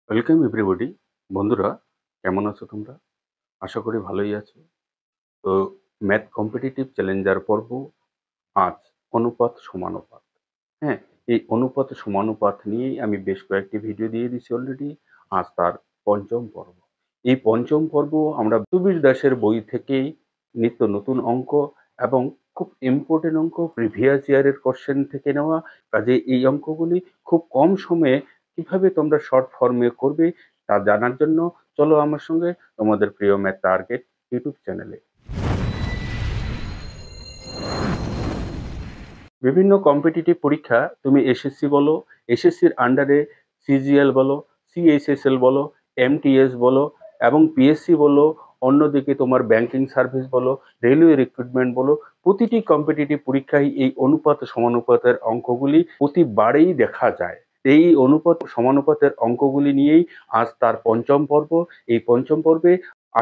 Welcome everybody. বন্ধুরা, কেমন আছো তোমরা? আশা করি ভালোই আছো। তো ম্যাথ কম্পিটিটিভ চ্যালেঞ্জার পর্ব আজ অনুপাত সমানুপাত। হ্যাঁ, এই অনুপাত সমানুপাত নিয়েই আমি বেশ কয়েকটি ভিডিও দিয়ে দিয়েছি অলরেডি। আজ তার পঞ্চম পর্ব। এই পঞ্চম পর্ব আমরা সুবীর দাসের বই থেকেই নিত্য নতুন অঙ্ক এবং খুব ইম্পর্টেন্ট অঙ্ক প্রিভিয়াস ইয়ারের কোশ্চেন থেকে নেওয়া। কাজে এই অঙ্কগুলি খুব কম সময়ে কিভাবে তোমরা শর্ট ফর্মে করবে তা জানার জন্য চলো আমার সঙ্গে তোমাদের প্রিয় ম্যাথ টার্গেট ইউটিউব চ্যানেলে। বিভিন্ন কম্পিটিটিভ পরীক্ষা, তুমি এসএসসি বলো, এসএসসির আন্ডারে সিজিএল বলো, সিএইচএসএল বলো, এমটিএস বলো এবং পিএসসি বলো, অন্যদিকে তোমার ব্যাংকিং সার্ভিস বলো, রেলওয়ে রিক্রুটমেন্ট বলো, প্রতিটি কম্পিটিটিভ পরীক্ষায় এই অনুপাত সমানুপাতের অঙ্কগুলি প্রতিবারেই দেখা যায়। এই অনুপাত সমানুপাতের অঙ্কগুলি নিয়েই আজ তার পঞ্চম পর্ব। এই পঞ্চম পর্বে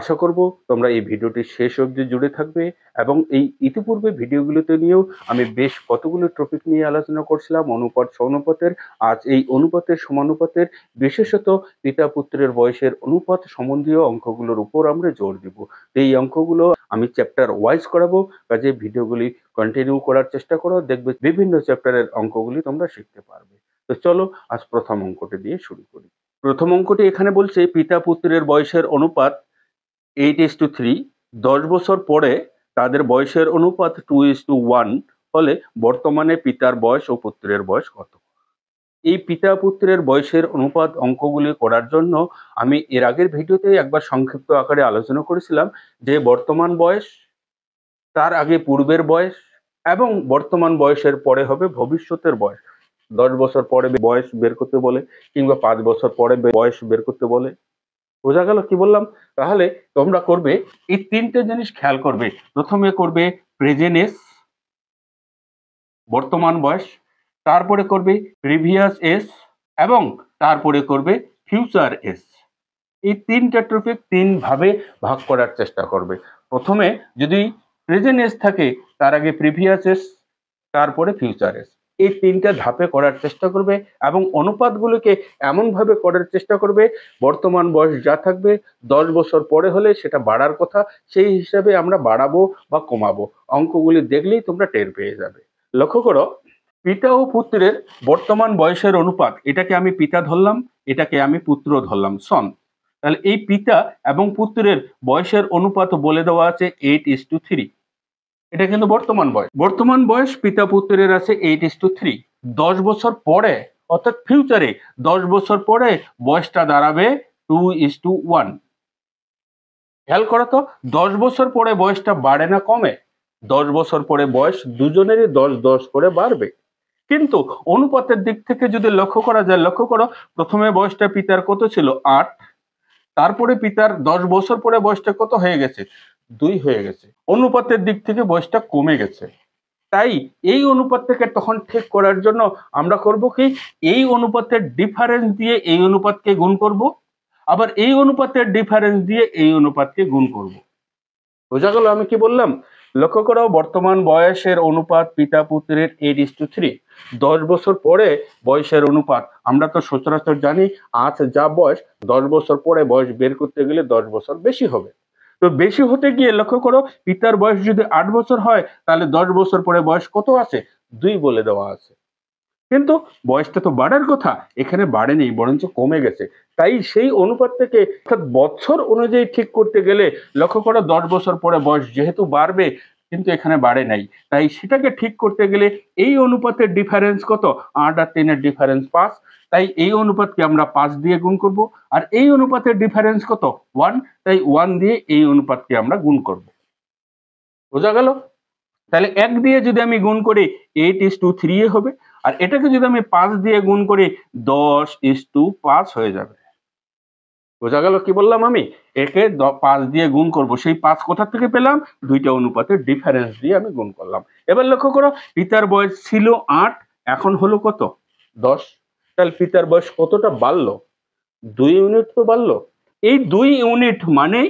আশা করব তোমরা এই ভিডিওটি শেষ অবধি জুড়ে থাকবে এবং এই ইতিপূর্বে ভিডিওগুলোতে নিয়েও আমি বেশ কতগুলো টপিক নিয়ে আলোচনা করছিলাম অনুপাত সমানুপাতের। আজ এই অনুপাতের সমানুপাতের, বিশেষত পিতা পুত্রের বয়সের অনুপাত সম্বন্ধীয় অঙ্কগুলোর উপর আমরা জোর দিব। এই অঙ্কগুলো আমি চ্যাপ্টার ওয়াইজ করাবো, কাজে ভিডিওগুলি কন্টিনিউ করার চেষ্টা করো, দেখবে বিভিন্ন চ্যাপ্টারের অঙ্কগুলি তোমরা শিখতে পারবে। তো চলো আজ প্রথম অঙ্কটি দিয়ে শুরু করি। প্রথম অঙ্কটি এখানে বলছে পিতা পুত্রের বয়সের অনুপাত 8:3। 10 বছর পরে তাদের বয়সের অনুপাত 2:1 হলে বর্তমানে পিতার বয়স ও পুত্রের বয়স কত? এই পিতা পুত্রের বয়সের অনুপাত অঙ্কগুলি করার জন্য আমি এর আগের ভিডিওতে একবার সংক্ষিপ্ত আকারে আলোচনা করেছিলাম যে বর্তমান বয়স, তার আগে পূর্বের বয়স এবং বর্তমান বয়সের পরে হবে ভবিষ্যতের বয়স। 10 বছর পরে বয়স বের করতে বলে কিংবা 5 বছর পরে বয়স বের করতে বলে। বোঝা গেল কি বললাম? তাহলে তোমরা করবে এই তিনটে জিনিস খেয়াল করবে। প্রথমে করবে প্রেজেন্ট এজ, বর্তমান বয়স, তারপরে করবে প্রিভিয়াস এজ এবং তারপরে করবে ফিউচার এজ। এই তিনটা টপিক তিন ভাবে ভাগ করার চেষ্টা করবে। প্রথমে যদি প্রেজেন্ট এজ থাকে, তার আগে প্রিভিয়াস এজ, তারপরে ফিউচার এজ। এই তিনটা ধাপে করার চেষ্টা করবে এবং অনুপাতগুলোকে এমনভাবে করার চেষ্টা করবে বর্তমান বয়স যা থাকবে 10 বছর পরে হলে সেটা বাড়ার কথা, সেই হিসাবে আমরা বাড়াবো বা কমাবো। অঙ্কগুলি দেখলেই তোমরা টের পেয়ে যাবে। লক্ষ্য করো, পিতা ও পুত্রের বর্তমান বয়সের অনুপাত, এটাকে আমি পিতা ধরলাম, এটাকে আমি পুত্র ধরলাম, সন। তাহলে এই পিতা এবং পুত্রের বয়সের অনুপাত বলে দেওয়া আছে 8:3। এটা কিন্তু বর্তমান বয়স। বর্তমান বয়স পিতা পুত্রের আছে 8:3। 10 বছর পরে অর্থাৎ ফিউচারে 10 বছর পরে বয়সটা দাঁড়াবে 2:1। খেয়াল করো তো, 10 বছর পরে বয়সটা বাড়ে না কমে? 10 বছর পরে বয়স দুজনেরই 10-10 করে বাড়বে। কিন্তু অনুপাতের দিক থেকে যদি লক্ষ্য করা যায়, লক্ষ্য করো, প্রথমে বয়সটা পিতার কত ছিল? 8। তারপরে পিতার 10 বছর পরে বয়সটা কত হয়ে গেছে? 2 হয়ে গেছে। অনুপাতের দিক থেকে বয়সটা কমে গেছে। তাই এই অনুপাতটাকে তখন ঠিক করার জন্য আমরা করব কি, এই অনুপাতের ডিফারেন্স দিয়ে এই অনুপাতকে গুণ করব, আবার এই অনুপাতের ডিফারেন্স দিয়ে এই অনুপাতকে গুণ করব। বোঝা গেল আমি কি বললাম? লক্ষ্য করো, বর্তমান বয়সের অনুপাত পিতা পুত্রের 8:3। 10 বছর পরে বয়সের অনুপাত আমরা তো সচরাচর জানি, আজ যা বয়স 10 বছর পরে বয়স বের করতে গেলে 10 বছর বেশি হবে। তো বেশি হতে গিয়ে লক্ষ্য করো, পিতার বয়স যদি 8 বছর হয় তাহলে 10 বছর পরে বয়স কত আছে? 2 বলে দেওয়া আছে। কিন্তু বয়সটা তো বাড়ার কথা, এখানে বাড়েনি, বরঞ্চ কমে গেছে। তাই সেই অনুপাতটাকে অর্থাৎ বছর অনুযায়ী ঠিক করতে গেলে লক্ষ্য করো, 10 বছর পরে বয়স যেহেতু বাড়বে কিন্তু এখানে বাড়ে নাই, তাই সেটাকে ঠিক করতে গেলে এই অনুপাতের ডিফারেন্স কত? 8 আর 3 এর ডিফারেন্স 5। তাই এই অনুপাতকে আমরা 5 দিয়ে গুণ করব। আর এই অনুপাতের ডিফারেন্স কত? 1। তাই 1 দিয়ে এই অনুপাতকে আমরা গুণ করব। বোঝা গেল? তাহলে 1 দিয়ে যদি আমি গুণ করি 8:3 হবে, আর এটাকে যদি আমি 5 দিয়ে গুণ করি 10:5 হয়ে যাবে। বোঝা গেল কি বললাম? আমি একে 5 দিয়ে গুণ করব, সেই 5 কোথা থেকে পেলাম? দুইটা অনুপাতের ডিফারেন্স দিয়ে আমি গুণ করলাম। এবার লক্ষ্য করো, পিতার বয়স ছিল 8, এখন হলো কত? 10। তাহলে পিতার বয়স কতটা বাড়লো? 2 ইউনিট তো বাড়লো। এই 2 ইউনিট মানে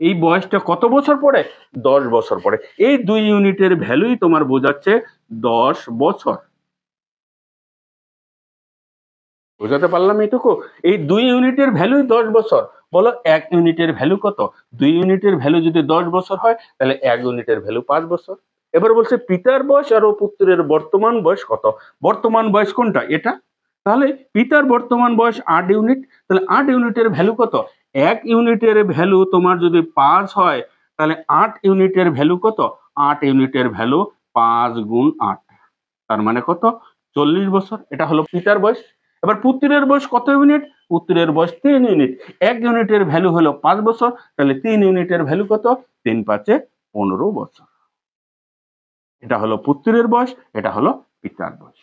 এই বয়সটা কত বছর পরে? 10 বছর পরে। এই 2 ইউনিটের ভ্যালুই তোমার বোঝাচ্ছে 10 বছর। বোঝাতে পারলাম এইটুকু? এই 2 ইউনিটের ভ্যালুই 10 বছর। বলো 1 ইউনিটের ভ্যালু কত? 2 ইউনিটের ভ্যালু যদি 10 বছর হয় তাহলে 1 ইউনিটের ভ্যালু 5 বছর। এবার বলছে পিতার বয়স আর পুত্রের বর্তমান বয়স কত? বর্তমান বয়স কোনটা? এটা। তাহলে পিতার বর্তমান বয়স 8 ইউনিট। তাহলে 8 ইউনিটের ভ্যালু কত? 1 ইউনিটের ভ্যালু তোমার যদি 5 হয় তাহলে 8 ইউনিটের ভ্যালু কত? 8 ইউনিটের ভ্যালু 5 গুণ 8। তার মানে কত? 40 বছর। এটা হলো পিতার বয়স। এবার পুত্রের বয়স কত ইউনিট? পুত্রের বয়স 3 ইউনিট। 1 ইউনিটের ভ্যালু হলো 5 বছর। তাহলে 3 ইউনিটের ভ্যালু কত? 3 5 15 বছর। এটা হলো পুত্রের বয়স, এটা হলো পিতার বয়স।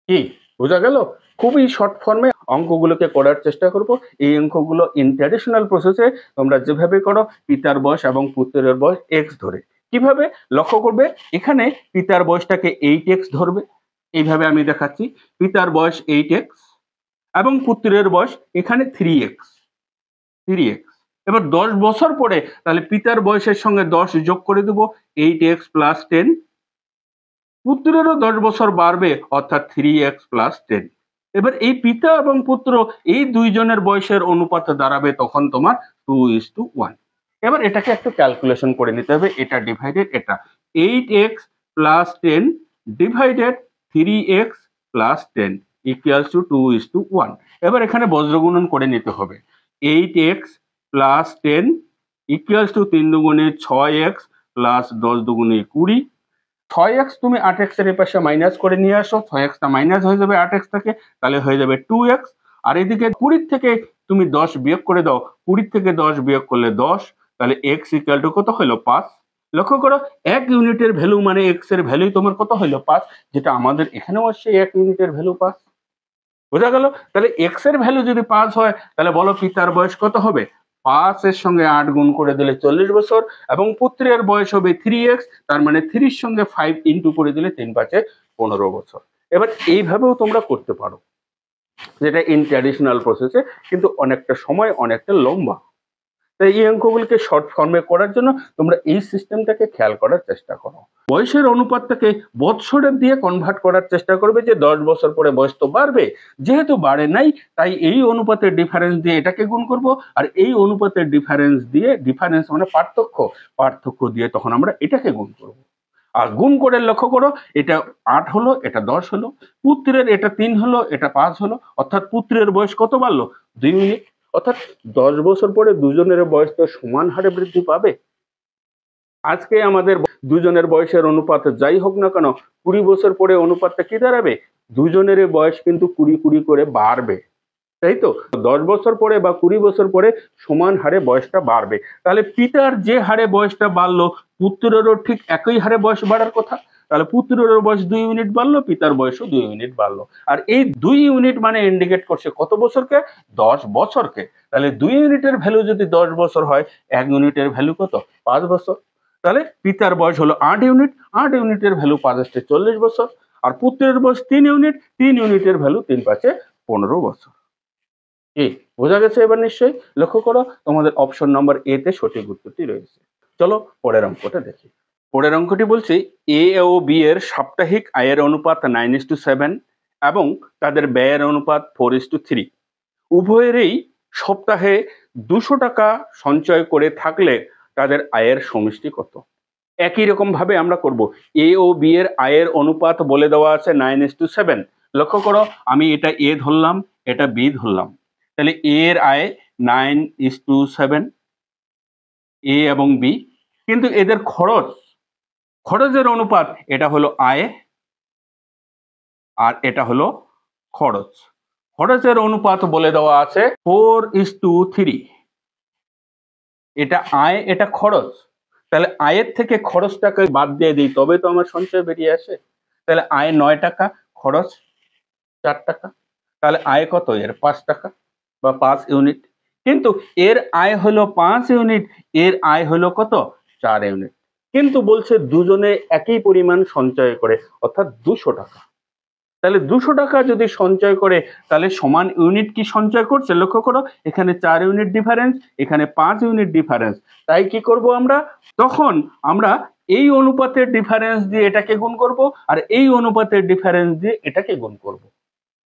কি বোঝা গেল? খুবই শর্ট ফর্মে অঙ্কগুলোকে করার চেষ্টা করব। এই অঙ্কগুলো ইন ট্র্যাডিশনাল প্রসেসে তোমরা যেভাবে করো পিতার বয়স এবং পুত্রের বয়স এক্স ধরে। কিভাবে? লক্ষ্য করবে এখানে পিতার বয়সটাকে 8x ধরবে। এইভাবে আমি দেখাচ্ছি। পিতার বয়স 8x এবং পুত্রের বয়স এখানে 3x। এবার 10 বছর পরে তাহলে পিতার বয়সের সঙ্গে 10 যোগ করে দেব, 8x + 10। পুত্রেরও 10 বছর বাড়বে অর্থাৎ 3x + 10। এবার এই পিতা এবং পুত্র এই দুইজনের বয়সের অনুপাত দাঁড়াবে তখন তোমার 2:1। এবার এটাকে একটু ক্যালকুলেশন করে নিতে হবে। এটা ডিভাইডেড এটা 8x + 10 ডিভাইডেড 3x + 10 = 2:1। এবার এখানে বজ্রগুণন করে নিতে হবে। 8x + 10 = 3 দুগুণে 6x + 10 দুগুণে 20। 6x তুমি 8x এর এপাশে মাইনাস করে নিয়ে আসো, 6x টা মাইনাস হয়ে যাবে 8x থেকে, তাহলে হয়ে যাবে 2x। আর এদিকে 20 থেকে তুমি 10 বিয়োগ করে দাও, 20 থেকে 10 বিয়োগ করলে 10, তাহলে x = কত হলো? 5। লক্ষ্য করো 1 ইউনিটের ভ্যালু মানে x এর ভ্যালুই তোমার কত হলো? 5, যেটা আমাদের এখানেও আসছে 1 ইউনিটের ভ্যালু 5। বোঝা গেল? তাহলে x এর ভ্যালু যদি 5 হয় তাহলে বলো পিতার বয়স কত হবে? 5 এর সঙ্গে 8 গুণ করে দিলে 40 বছর এবং পুত্রের বয়স হবে 3x, তার মানে 3 এর সঙ্গে 5 ইনটু করে দিলে 3 5 15 বছর। এবার এইভাবেও তোমরা করতে পারো, যেটা ইন ট্র্যাডিশনাল প্রসেসে, কিন্তু অনেকটা সময় অনেকটা লম্বা। তাই এই অঙ্কগুলোকে শর্ট ফর্মে করার জন্য তোমরা এই সিস্টেমটাকে খেয়াল করার চেষ্টা করো। বয়সের অনুপাতটাকে বৎসরের দিয়ে কনভার্ট করার চেষ্টা করবে, যে 10 বছর পরে বয়স তো বাড়বে, যেহেতু বাড়ে নাই তাই এই অনুপাতের ডিফারেন্স দিয়ে এটাকে গুণ করব, আর এই অনুপাতের ডিফারেন্স দিয়ে, ডিফারেন্স মানে পার্থক্য দিয়ে তখন আমরা এটাকে গুণ করব। আর গুণ করে লক্ষ্য করো এটা 8 হলো, এটা 10 হলো, পুত্রের এটা 3 হলো, এটা 5 হলো, অর্থাৎ পুত্রের বয়স কত বাড়লো? 2 ইউনিট। অর্থাৎ 10 বছর পরে দুজনের বয়স তো সমান হারে বৃদ্ধি পাবে। আজকে আমাদের দুজনের বয়সের অনুপাত যাই হোক না কেন, 20 বছর পরে অনুপাতটা কি দাঁড়াবে? দুজনের বয়স কিন্তু 20 করে বাড়বে, তাই তো? 10 বছর পরে বা 20 বছর পরে সমান হারে বয়সটা বাড়বে। তাহলে পিতার যে হারে বয়সটা বাড়লো পুত্রেরও ঠিক একই হারে বয়স বাড়ার কথা। তাহলে পুত্রেরও বয়স 2 ইউনিট বাড়লো, পিতার বয়সও 2 ইউনিট বাড়লো। আর এই 2 ইউনিট মানে ইন্ডিকেট করছে কত বছরকে? 10 বছরকে। তাহলে 2 ইউনিটের ভ্যালু যদি 10 বছর হয়, 1 ইউনিটের ভ্যালু কত? 5 বছর। তাহলে পিতার বয়স হলো 8 ইউনিট, 8 ইউনিটের ভ্যালু 5 × 40 বছর। আর পুত্রের বয়স 3 ইউনিট, 3 ইউনিটের ভ্যালু 3 5 15 বছর। কি বোঝা গেছে? এবার নিশ্চয়ই লক্ষ্য করো তোমাদের অপশন নম্বর এ তে সঠিক উত্তরটি রয়েছে। চলো পরের অঙ্কটা দেখি। পরের অঙ্কটি বলছে এ ও বি এর সাপ্তাহিক আয়ের অনুপাত 9:7 এবং তাদের ব্যয়ের অনুপাত 4:3। উভয়েরই সপ্তাহে 200 টাকা সঞ্চয় করে থাকলে তাদের আয়ের সমষ্টি কত? একই রকম ভাবে আমরা করব। এ ও বি এর আয়ের অনুপাত বলে দেওয়া আছে 9:7। লক্ষ্য করো আমি এটা এ ধরলাম, এটা বি ধরলাম। তাহলে এ এর আয় 9:7, এ এবং বি। কিন্তু এদের খরচের অনুপাত, এটা হলো আয় আর এটা হলো খরচ। খরচের অনুপাত বলে দেওয়া আছে 4:3। এটা আয়, এটা খরচ। তাহলে আয়ের থেকে খরচটাকে বাদ দিয়ে দিই তবে তো আমার সঞ্চয় বেরিয়ে আসে। তাহলে আয় 9 টাকা, খরচ 4 টাকা। তাহলে আয় কত এর? 5 টাকা বা 5 ইউনিট। কিন্তু এর আয় হলো 5 ইউনিট, এর আয় হলো কত? 4 ইউনিট। কিন্তু বলছে দুজনে একই পরিমাণ সঞ্চয় করে, অর্থাৎ 200 টাকা। তাহলে 200 টাকা যদি সঞ্চয় করে তাহলে সমান ইউনিট কি সঞ্চয় করছে? লক্ষ্য করো এখানে 4 ইউনিট ডিফারেন্স, এখানে 5 ইউনিট ডিফারেন্স। তাই কি করব আমরা? তখন আমরা এই অনুপাতের ডিফারেন্স দিয়ে এটাকে গুণ করব, আর এই অনুপাতের ডিফারেন্স দিয়ে এটাকে গুণ করব।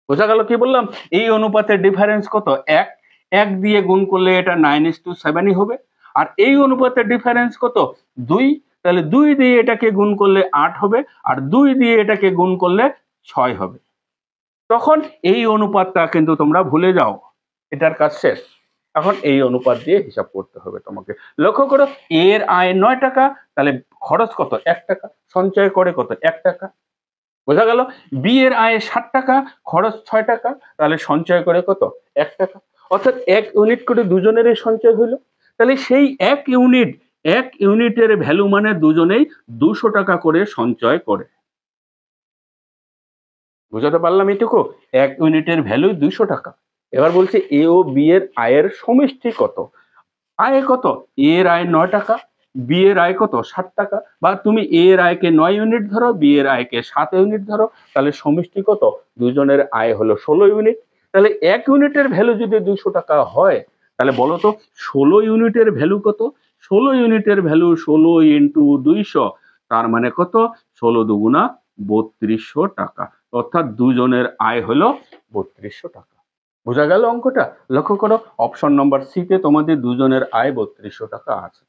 বোঝা গেল কি বললাম? এই অনুপাতের ডিফারেন্স কত? 1 1 দিয়ে গুণ করলে এটা 9:7ই হবে। আর এই অনুপাতের ডিফারেন্স কত? 2, তাহলে 2 দিয়ে এটাকে গুণ করলে 8 হবে, আর 2 দিয়ে এটাকে গুণ করলে 6 হবে। তখন এই অনুপাতটা কিন্তু তোমরা ভুলে যাও, এটার কাজ শেষ। এখন এই অনুপাত দিয়ে হিসাব করতে হবে তোমাকে। লক্ষ্য করো, এর আয় 9 টাকা, তাহলে খরচ কত? 1 টাকা। সঞ্চয় করে কত? 1 টাকা। বোঝা গেল? বি এর আয় 60 টাকা, খরচ 6 টাকা, তাহলে সঞ্চয় করে কত? 1 টাকা। অর্থাৎ 1 ইউনিট করে দুজনেরই সঞ্চয় হইল। তাহলে সেই 1 ইউনিটের ভ্যালু মানে দুজনেই 200 টাকা করে সঞ্চয় করে। বুঝাতে পারলাম এটুকু? 1 ইউনিটের ভ্যালু 200 টাকা। এবার বলছে এ ও বি এর আয়ের সমষ্টি কত? আয় কত? এ এর আয় 9 টাকা, বি এর আয় কত? 60 টাকা। বা তুমি এ এর আয়কে 9 ইউনিট ধরো, বি এর আয়কে 7 ইউনিট ধরো, তাহলে সমষ্টি কত? দুজনের আয় হলো 16 ইউনিট। তাহলে 1 ইউনিটের ভ্যালু যদি 200 টাকা হয়, তাহলে বলো তো 16 ইউনিটের ভ্যালু কত? 16 ইউনিটের ভ্যালু 16 ইন্টু 200, তার মানে কত? 16 দুগুণা 3200 টাকা। অর্থাৎ দুজনের আয় হলো 3200 টাকা। বোঝা গেল অঙ্কটা? লক্ষ্য করো, অপশন নম্বর সি তে তোমাদের দুজনের আয় 3200 টাকা আছে।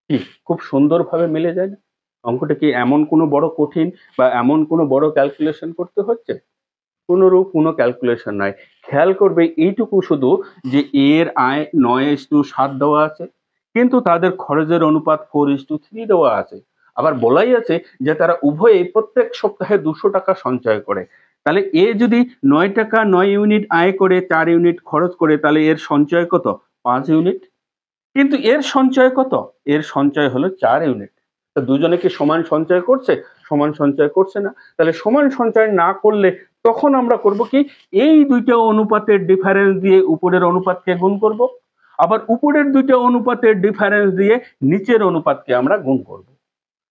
কি খুব সুন্দরভাবে মিলে যায় না? অঙ্কটা কি এমন কোনো বড় কঠিন বা এমন কোনো বড় ক্যালকুলেশন করতে হচ্ছে? কোনোরূপ কোনো ক্যালকুলেশন নয়। খেয়াল করবে এইটুকু শুধু, যে এর আয় 9:7 দেওয়া আছে, কিন্তু তাদের খরচের অনুপাত 4:3 দেওয়া আছে। আবার বলাই আছে যে তারা উভয়েই প্রত্যেক সপ্তাহে 200 টাকা সঞ্চয় করে। তাহলে এ যদি 9 টাকা 9 ইউনিট আয় করে 4 ইউনিট খরচ করে, তাহলে এর সঞ্চয় কত? 5 ইউনিট। কিন্তু এর সঞ্চয় কত? এর সঞ্চয় হলো 4 ইউনিট। তো দুজনে কি সমান সঞ্চয় করছে? সমান সঞ্চয় করছে না। তাহলে সমান সঞ্চয় না করলে তখন আমরা করব কি, এই দুইটা অনুপাতের ডিফারেন্স দিয়ে উপরের অনুপাতকে গুণ করব, আবার উপরের দুইটা অনুপাতের ডিফারেন্স দিয়ে নিচের অনুপাতকে আমরা গুণ করব।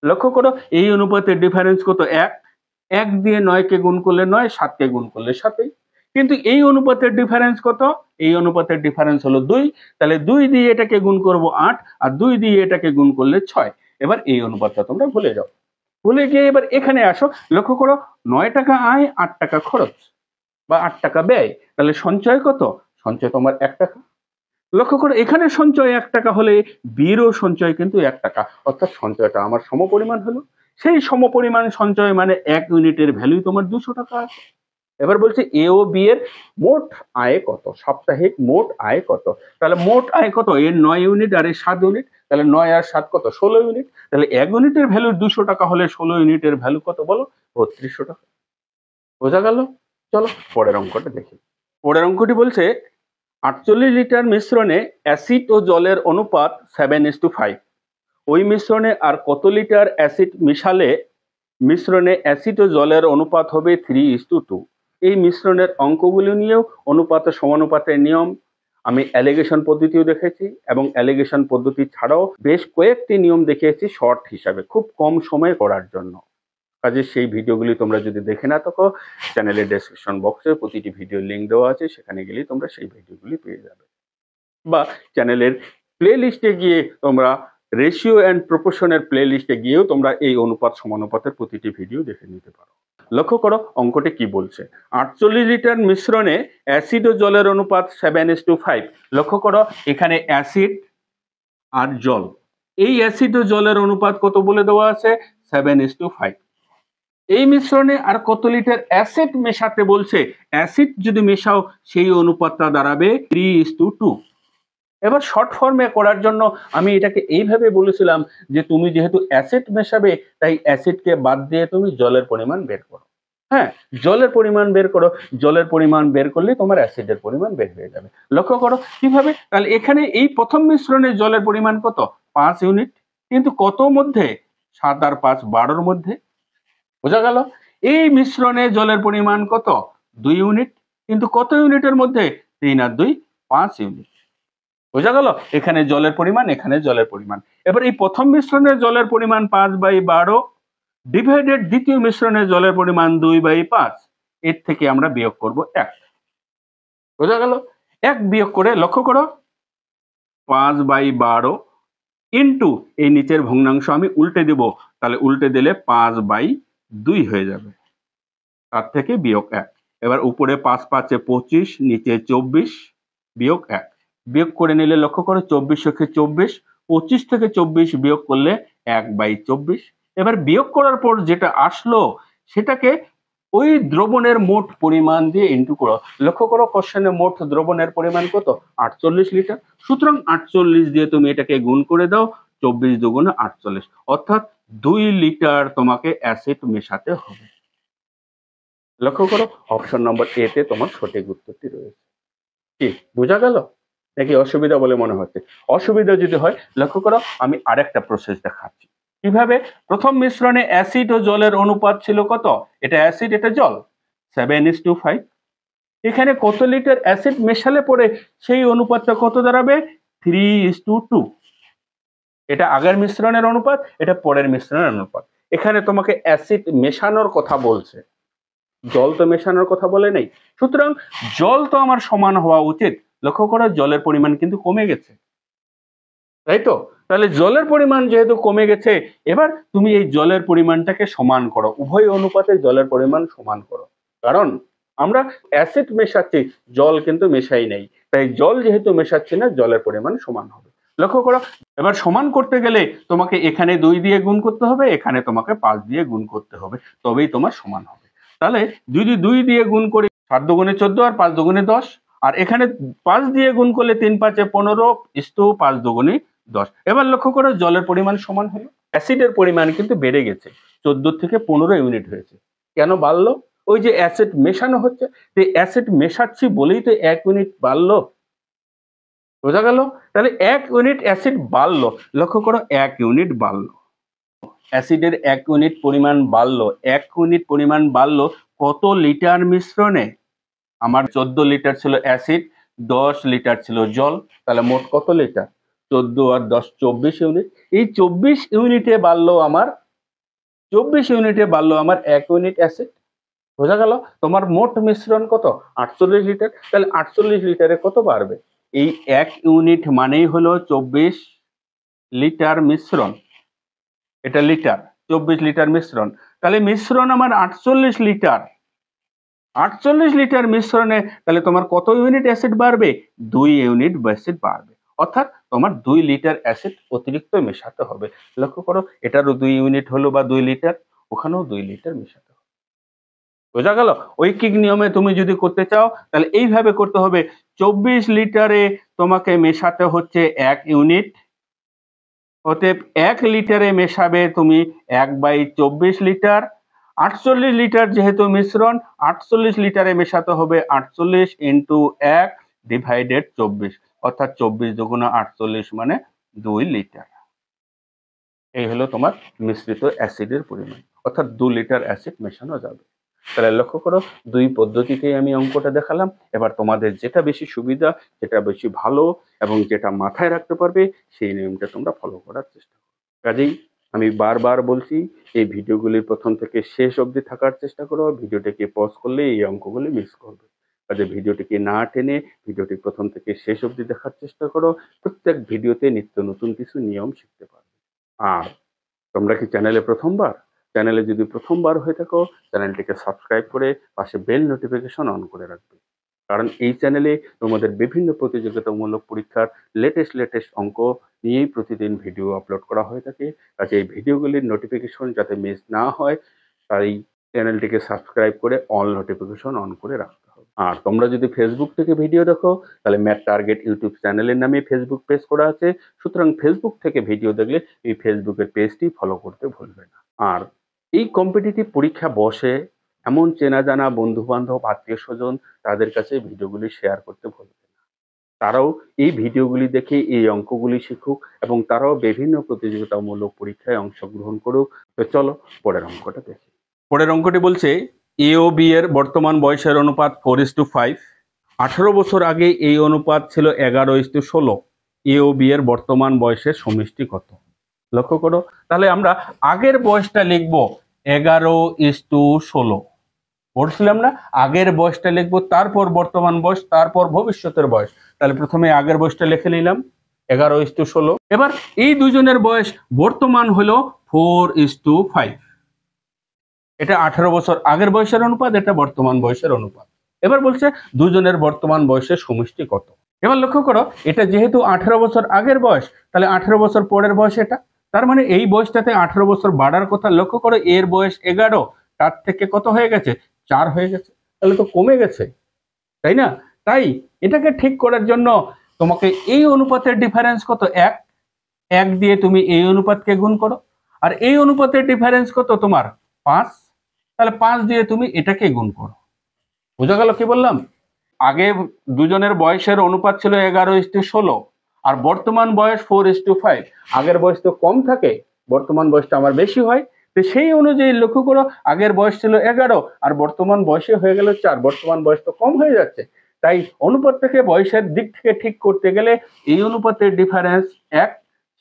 লক্ষ্য করো, এই অনুপাতের ডিফারেন্স কত? 1 1 দিয়ে 9 কে গুণ করলে 9, 7 কে গুণ করলে 7। কিন্তু এই অনুপাতের ডিফারেন্স কত? এই অনুপাতের ডিফারেন্স হলো 2, তাহলে 2 দিয়ে এটাকে গুণ করব 8, আর 2 দিয়ে এটাকে গুণ করলে 6। এবার এই অনুপাতটা তোমরা ভুলে যাও। ভুলে গিয়ে এবার এখানে আসো। লক্ষ্য করো, 9 টাকা আয়, 8 টাকা খরচ বা 8 টাকা ব্যয়, তাহলে সঞ্চয় কত? সঞ্চয় তোমার 1 টাকা। লক্ষ্য করো, এখানে সঞ্চয় 1 টাকা হলে বিরও সঞ্চয় কিন্তু 1 টাকা, অর্থাৎ সঞ্চয়টা আমার সমপরিমাণ হলো। সেই সমপরিমাণ সঞ্চয় মানে 1 ইউনিটের ভ্যালু তোমার 200 টাকা আছে। এবার বলছে এ ও বি এর মোট আয় কত? সাপ্তাহিক মোট আয় কত? তাহলে মোট আয় কত? এর 9 ইউনিট আর এর 7 ইউনিট, তাহলে 9 আর 7 কত? 16 ইউনিট। তাহলে 1 ইউনিটের ভ্যালু 200 টাকা হলে 16 ইউনিটের ভ্যালু কত বলো? 3200 টাকা। বোঝা গেল? চলো পরের অঙ্কটা দেখি। পরের অঙ্কটি বলছে 48 লিটার মিশ্রণে অ্যাসিড ও জলের অনুপাত 7:5। ওই মিশ্রণে আর কত লিটার অ্যাসিড মিশালে মিশ্রণে অ্যাসিড ও জলের অনুপাত হবে 3:2। এই মিশ্রণের অঙ্কগুলো নিয়েও অনুপাত ও সমানুপাতের নিয়ম আমি অ্যালিগেশন পদ্ধতিও দেখেছি, এবং অ্যালিগেশন পদ্ধতি ছাড়াও বেশ কয়েকটি নিয়ম দেখিয়েছি শর্ট হিসাবে, খুব কম সময়ে করার জন্য। কাজে সেই ভিডিওগুলি তোমরা যদি দেখে না থাকো, চ্যানেলের ডেসক্রিপশন বক্সে প্রতিটি ভিডিও লিঙ্ক দেওয়া আছে, সেখানে গেলেই তোমরা সেই ভিডিওগুলি পেয়ে যাবে। বা চ্যানেলের প্লে লিস্টে গিয়ে তোমরা রেশিও অ্যান্ড প্রপোর্শনের প্লে লিস্টে গিয়েও তোমরা এই অনুপাত সমানুপাতের প্রতিটি ভিডিও দেখে নিতে পারো। লক্ষ্য করো অঙ্কটি কি বলছে। 48 লিটার মিশ্রণে অ্যাসিড ও জলের অনুপাত 7:5। লক্ষ্য করো, এখানে অ্যাসিড আর জল, এই অ্যাসিড ও জলের অনুপাত কত বলে দেওয়া আছে? 7:5। এই মিশ্রণে আর কত লিটার অ্যাসিড মেশাতে বলছে? অ্যাসিড যদি মেশাও সেই অনুপাতটা দাঁড়াবে 3:2। এবার শর্ট ফর্মে করার জন্য আমি এটাকে এইভাবে বলেছিলাম যে তুমি যেহেতু অ্যাসিড মেশাবে, তাই অ্যাসিডকে বাদ দিয়ে তুমি জলের পরিমাণ বের করো। হ্যাঁ, জলের পরিমাণ বের করো। জলের পরিমাণ বের করলে তোমার অ্যাসিডের পরিমাণ বের হয়ে যাবে। লক্ষ্য করো কিভাবে। তাহলে এখানে এই প্রথম মিশ্রণে জলের পরিমাণ কত? 5 ইউনিট। কিন্তু কত মধ্যে? 7 আর 5 12-র মধ্যে। বোঝা গেল? এই মিশ্রণে জলের পরিমাণ কত? 2 ইউনিট। কিন্তু কত ইউনিটের মধ্যে? 3 আর 2 5 ইউনিট। বোঝা গেল? এখানে জলের পরিমাণ, এখানে জলের পরিমাণ। এবার এই প্রথম মিশ্রণে জলের পরিমাণ 5/12 ডিভাইডেড দ্বিতীয় মিশ্রণে জলের পরিমাণ 2/5। এর থেকে আমরা বিয়োগ করব 1। বোঝা গেল? 1 বিয়োগ করে লক্ষ্য করো, 5/12 ইন্টু এই নিচের ভগ্নাংশ আমি উল্টে দেব, তাহলে উল্টে দিলে 5/2 হয়ে যাবে। তার থেকে বিয়োগ 1। এবার উপরে 5 5 25, নিচে 24 বিয়োগ 1 বিয়োগ করে নিলে লক্ষ্য করো 24 থেকে 24, 25 থেকে 24 বিয়োগ করলে 1/24। এবার বিয়োগ করার পর যেটা আসলো সেটাকে ওই দ্রবণের মোট পরিমাণ দিয়ে ইন্টু করো। লক্ষ্য করো কোশ্চেনে মোট দ্রবণের পরিমাণ কত? 48 লিটার। সুতরাং 48 দিয়ে তুমি এটাকে গুণ করে দাও, 24 দুগুণে 48, অর্থাৎ 2 লিটার তোমাকে অ্যাসিড মেশাতে হবে। লক্ষ্য করো অপশন নম্বর এ তে তোমার সঠিক উত্তরটি রয়েছে। কি বোঝা গেল নাকি অসুবিধা বলে মনে হচ্ছে? অসুবিধা যদি হয় লক্ষ্য করো আমি আরেকটা প্রসেস দেখাচ্ছি। কিভাবে? প্রথম মিশ্রণে অ্যাসিড ও জলের অনুপাত ছিল কত? এটা অ্যাসিড, এটা জল, 7:5। এখানে কত লিটার অ্যাসিড মেশালে পরে সেই অনুপাতটা কত দাঁড়াবে? 3:2। এটা আগের মিশ্রণের অনুপাত, এটা পরের মিশ্রণের অনুপাত। এখানে তোমাকে অ্যাসিড মেশানোর কথা বলছে, জল তো মেশানোর কথা বলে নেই। সুতরাং জল তো আমার সমান হওয়া উচিত। লক্ষ্য করো জলের পরিমাণ কিন্তু কমে গেছে, তাই তো? তাহলে জলের পরিমাণ যেহেতু কমে গেছে, এবার তুমি এই জলের পরিমাণটাকে সমান করো, উভয় অনুপাতে জলের পরিমাণ সমান করো। কারণ আমরা অ্যাসিড মেশাচ্ছি, জল কিন্তু মেশাই নাই, তাই জল যেহেতু মেশাচ্ছি না, জলের পরিমাণ সমান হবে। লক্ষ্য করো এবার সমান করতে গেলে তোমাকে এখানে 2 দিয়ে গুণ করতে হবে, এখানে তোমাকে 5 দিয়ে গুণ করতে হবে, তবেই তোমার সমান হবে। তাহলে যদি 2 দিয়ে গুণ করি 7 দুগুণে 14 আর 5 দুগুণে 10, আর এখানে 5 দিয়ে গুণ করলে 3 5 15 ইস্টু 5 দুগুণে 10। এবার লক্ষ্য করো জলের পরিমাণ সমান হলো, অ্যাসিডের পরিমাণ কিন্তু বেড়ে গেছে, 14 থেকে 15 ইউনিট হয়েছে। কেন বাড়লো? ওই যে অ্যাসিড মেশানো হচ্ছে, তো অ্যাসিড মেশাচ্ছি বলেই তো 1 ইউনিট বাড়লো। বোঝা গেল? তাহলে 1 ইউনিট অ্যাসিড বাড়লো। লক্ষ্য করো 1 ইউনিট বাড়লো, অ্যাসিডের 1 ইউনিট পরিমাণ বাড়লো। 1 ইউনিট পরিমাণ বাড়লো কত লিটার মিশ্রণে? আমার 14 লিটার ছিল অ্যাসিড, 10 লিটার ছিল জল, তাহলে মোট কত লিটার? 14 আর 10 24 ইউনিট। এই 24 ইউনিটে বাড়লো আমার 1 ইউনিট অ্যাসিড। বোঝা গেল? তোমার মোট মিশ্রণ কত? 48 লিটার। তাহলে 48 লিটারে কত বাড়বে? এই 1 ইউনিট মানেই হলো 24 লিটার মিশ্রণ, এটা লিটার, 24 লিটার মিশ্রণ। তাহলে মিশ্রণ আমার 48 লিটার, 48 লিটার মিশ্রণে তাহলে তোমার কত ইউনিট অ্যাসিড বাড়বে? 2 ইউনিট অ্যাসিড বাড়বে, অর্থাৎ তোমার 2 লিটার অ্যাসিড অতিরিক্ত মেশাতে হবে। লক্ষ্য করো এটারও 2 ইউনিট হলো বা 2 লিটার, ওখানেও 2 লিটার মেশাতে হবে। বোঝা গেল? ঐকিক নিয়মে তুমি যদি করতে চাও তাহলে এইভাবে করতে হবে, 24 লিটারে তোমাকে মেশাতে হচ্ছে 1 ইউনিট, অতএব 1 লিটারে মেশাবে তুমি 1/24 লিটার। 48 লিটার যেহেতু মিশ্রণ, 48 লিটারে মেশাতে হবে 48 ইন্টু 1 ডিভাইডেড 24, অর্থাৎ 24 দুগুণে 48 মানে 2 লিটার। এই হলো তোমার মিশ্রিত অ্যাসিডের পরিমাণ, অর্থাৎ 2 লিটার অ্যাসিড মেশানো যাবে। তাহলে লক্ষ্য করো 2 পদ্ধতিতেই আমি অঙ্কটা দেখালাম। এবার তোমাদের যেটা বেশি সুবিধা, যেটা বেশি ভালো এবং যেটা মাথায় রাখতে পারবে সেই নিয়মটা তোমরা ফলো করার চেষ্টা করো। কাজেই আমি বারবার বলছি এই ভিডিওগুলি প্রথম থেকে শেষ অবধি থাকার চেষ্টা করো, ভিডিওটিকে পজ করলে এই অঙ্কগুলি মিস করবে। কাজে ভিডিওটিকে না টেনে ভিডিওটি প্রথম থেকে শেষ অবধি দেখার চেষ্টা করো, প্রত্যেক ভিডিওতে নিত্য নতুন কিছু নিয়ম শিখতে পারবে। আর তোমরা কি চ্যানেলে প্রথমবার? চ্যানেলে যদি প্রথমবার হয়ে থাকো চ্যানেলটিকে সাবস্ক্রাইব করে পাশে বেল নোটিফিকেশন অন করে রাখবে, কারণ এই চ্যানেলে তোমাদের বিভিন্ন প্রতিযোগিতামূলক পরীক্ষার লেটেস্ট অঙ্ক নিয়েই প্রতিদিন ভিডিও আপলোড করা হয়ে থাকে। কাজে এই ভিডিওগুলির নোটিফিকেশন যাতে মিস না হয় তাই চ্যানেলটিকে সাবস্ক্রাইব করে অল নোটিফিকেশন অন করে রাখতে হবে। আর তোমরা যদি ফেসবুক থেকে ভিডিও দেখো তাহলে ম্যাথ টার্গেট ইউটিউব চ্যানেলের নামে ফেসবুক পেজ করা আছে, সুতরাং ফেসবুক থেকে ভিডিও দেখলে এই ফেসবুকের পেজটি ফলো করতে ভুলবে না। আর এই কম্পিটিটিভ পরীক্ষা বসে এমন চেনা জানা বন্ধু বান্ধব আত্মীয় স্বজন তাদের কাছে ভিডিওগুলি শেয়ার করতে ভুলবে না, তারাও এই ভিডিওগুলি দেখে এই অঙ্কগুলি শিখুক এবং তারাও বিভিন্ন প্রতিযোগিতামূলক পরীক্ষায় অংশগ্রহণ করুক। তো চলো পরের অঙ্কটা দেখি। পরের অঙ্কটি বলছে এ ও বি এর বর্তমান বয়সের অনুপাত 4:5। 18 বছর আগে এই অনুপাত ছিল 11:16। এ ও বি এর বর্তমান বয়সের সমষ্টি কত? লক্ষ্য করো তাহলে আমরা আগের বয়সটা লিখবো 11:16, বলছিলাম না আগের বয়সটা লিখবো, তারপর বর্তমান বয়স, তারপর ভবিষ্যতের বয়স। তাহলে প্রথমে আগের বয়সটা লিখে নিলাম 11:16। এবার এই দুজনের বয়স বর্তমান হলো 4:5। এটা 18 বছর আগের বয়সের অনুপাত, এটা বর্তমান বয়সের অনুপাত। এবার বলছে দুজনের বর্তমান বয়সের সমষ্টি কত। এবার লক্ষ্য করো, এটা যেহেতু 18 বছর আগের বয়স, তাহলে 18 বছর পরের বয়স এটা, তার মানে এই বয়সটাতে 18 বছর বাড়ার কথা। লক্ষ্য করো, এর বয়স 11, তার থেকে কত হয়ে গেছে, 4 হয়ে গেছে, তাহলে তো কমে গেছে, তাই না? তাই এটাকে ঠিক করার জন্য তোমাকে এই অনুপাতের ডিফারেন্স কত, 1, 1 দিয়ে তুমি এই অনুপাতকে গুণ করো, আর এই অনুপাতের ডিফারেন্স কত তোমার 5, তাহলে 5 দিয়ে তুমি এটাকে গুণ করো। বোঝা গেল কি বললাম? আগে দুজনের বয়সের অনুপাত ছিল 11:16, আর বর্তমান বয়স 4:5। আগের বয়স তো কম থাকে, বর্তমান বয়সটা আমার বেশি হয়, তো সেই অনুযায়ী লক্ষ্য করো, আগের বয়স ছিল 11 আর বর্তমান বয়সে হয়ে গেল 4, বর্তমান বয়স তো কম হয়ে যাচ্ছে। তাই অনুপাতটাকে বয়সের দিক থেকে ঠিক করতে গেলে এই অনুপাতের ডিফারেন্স 1,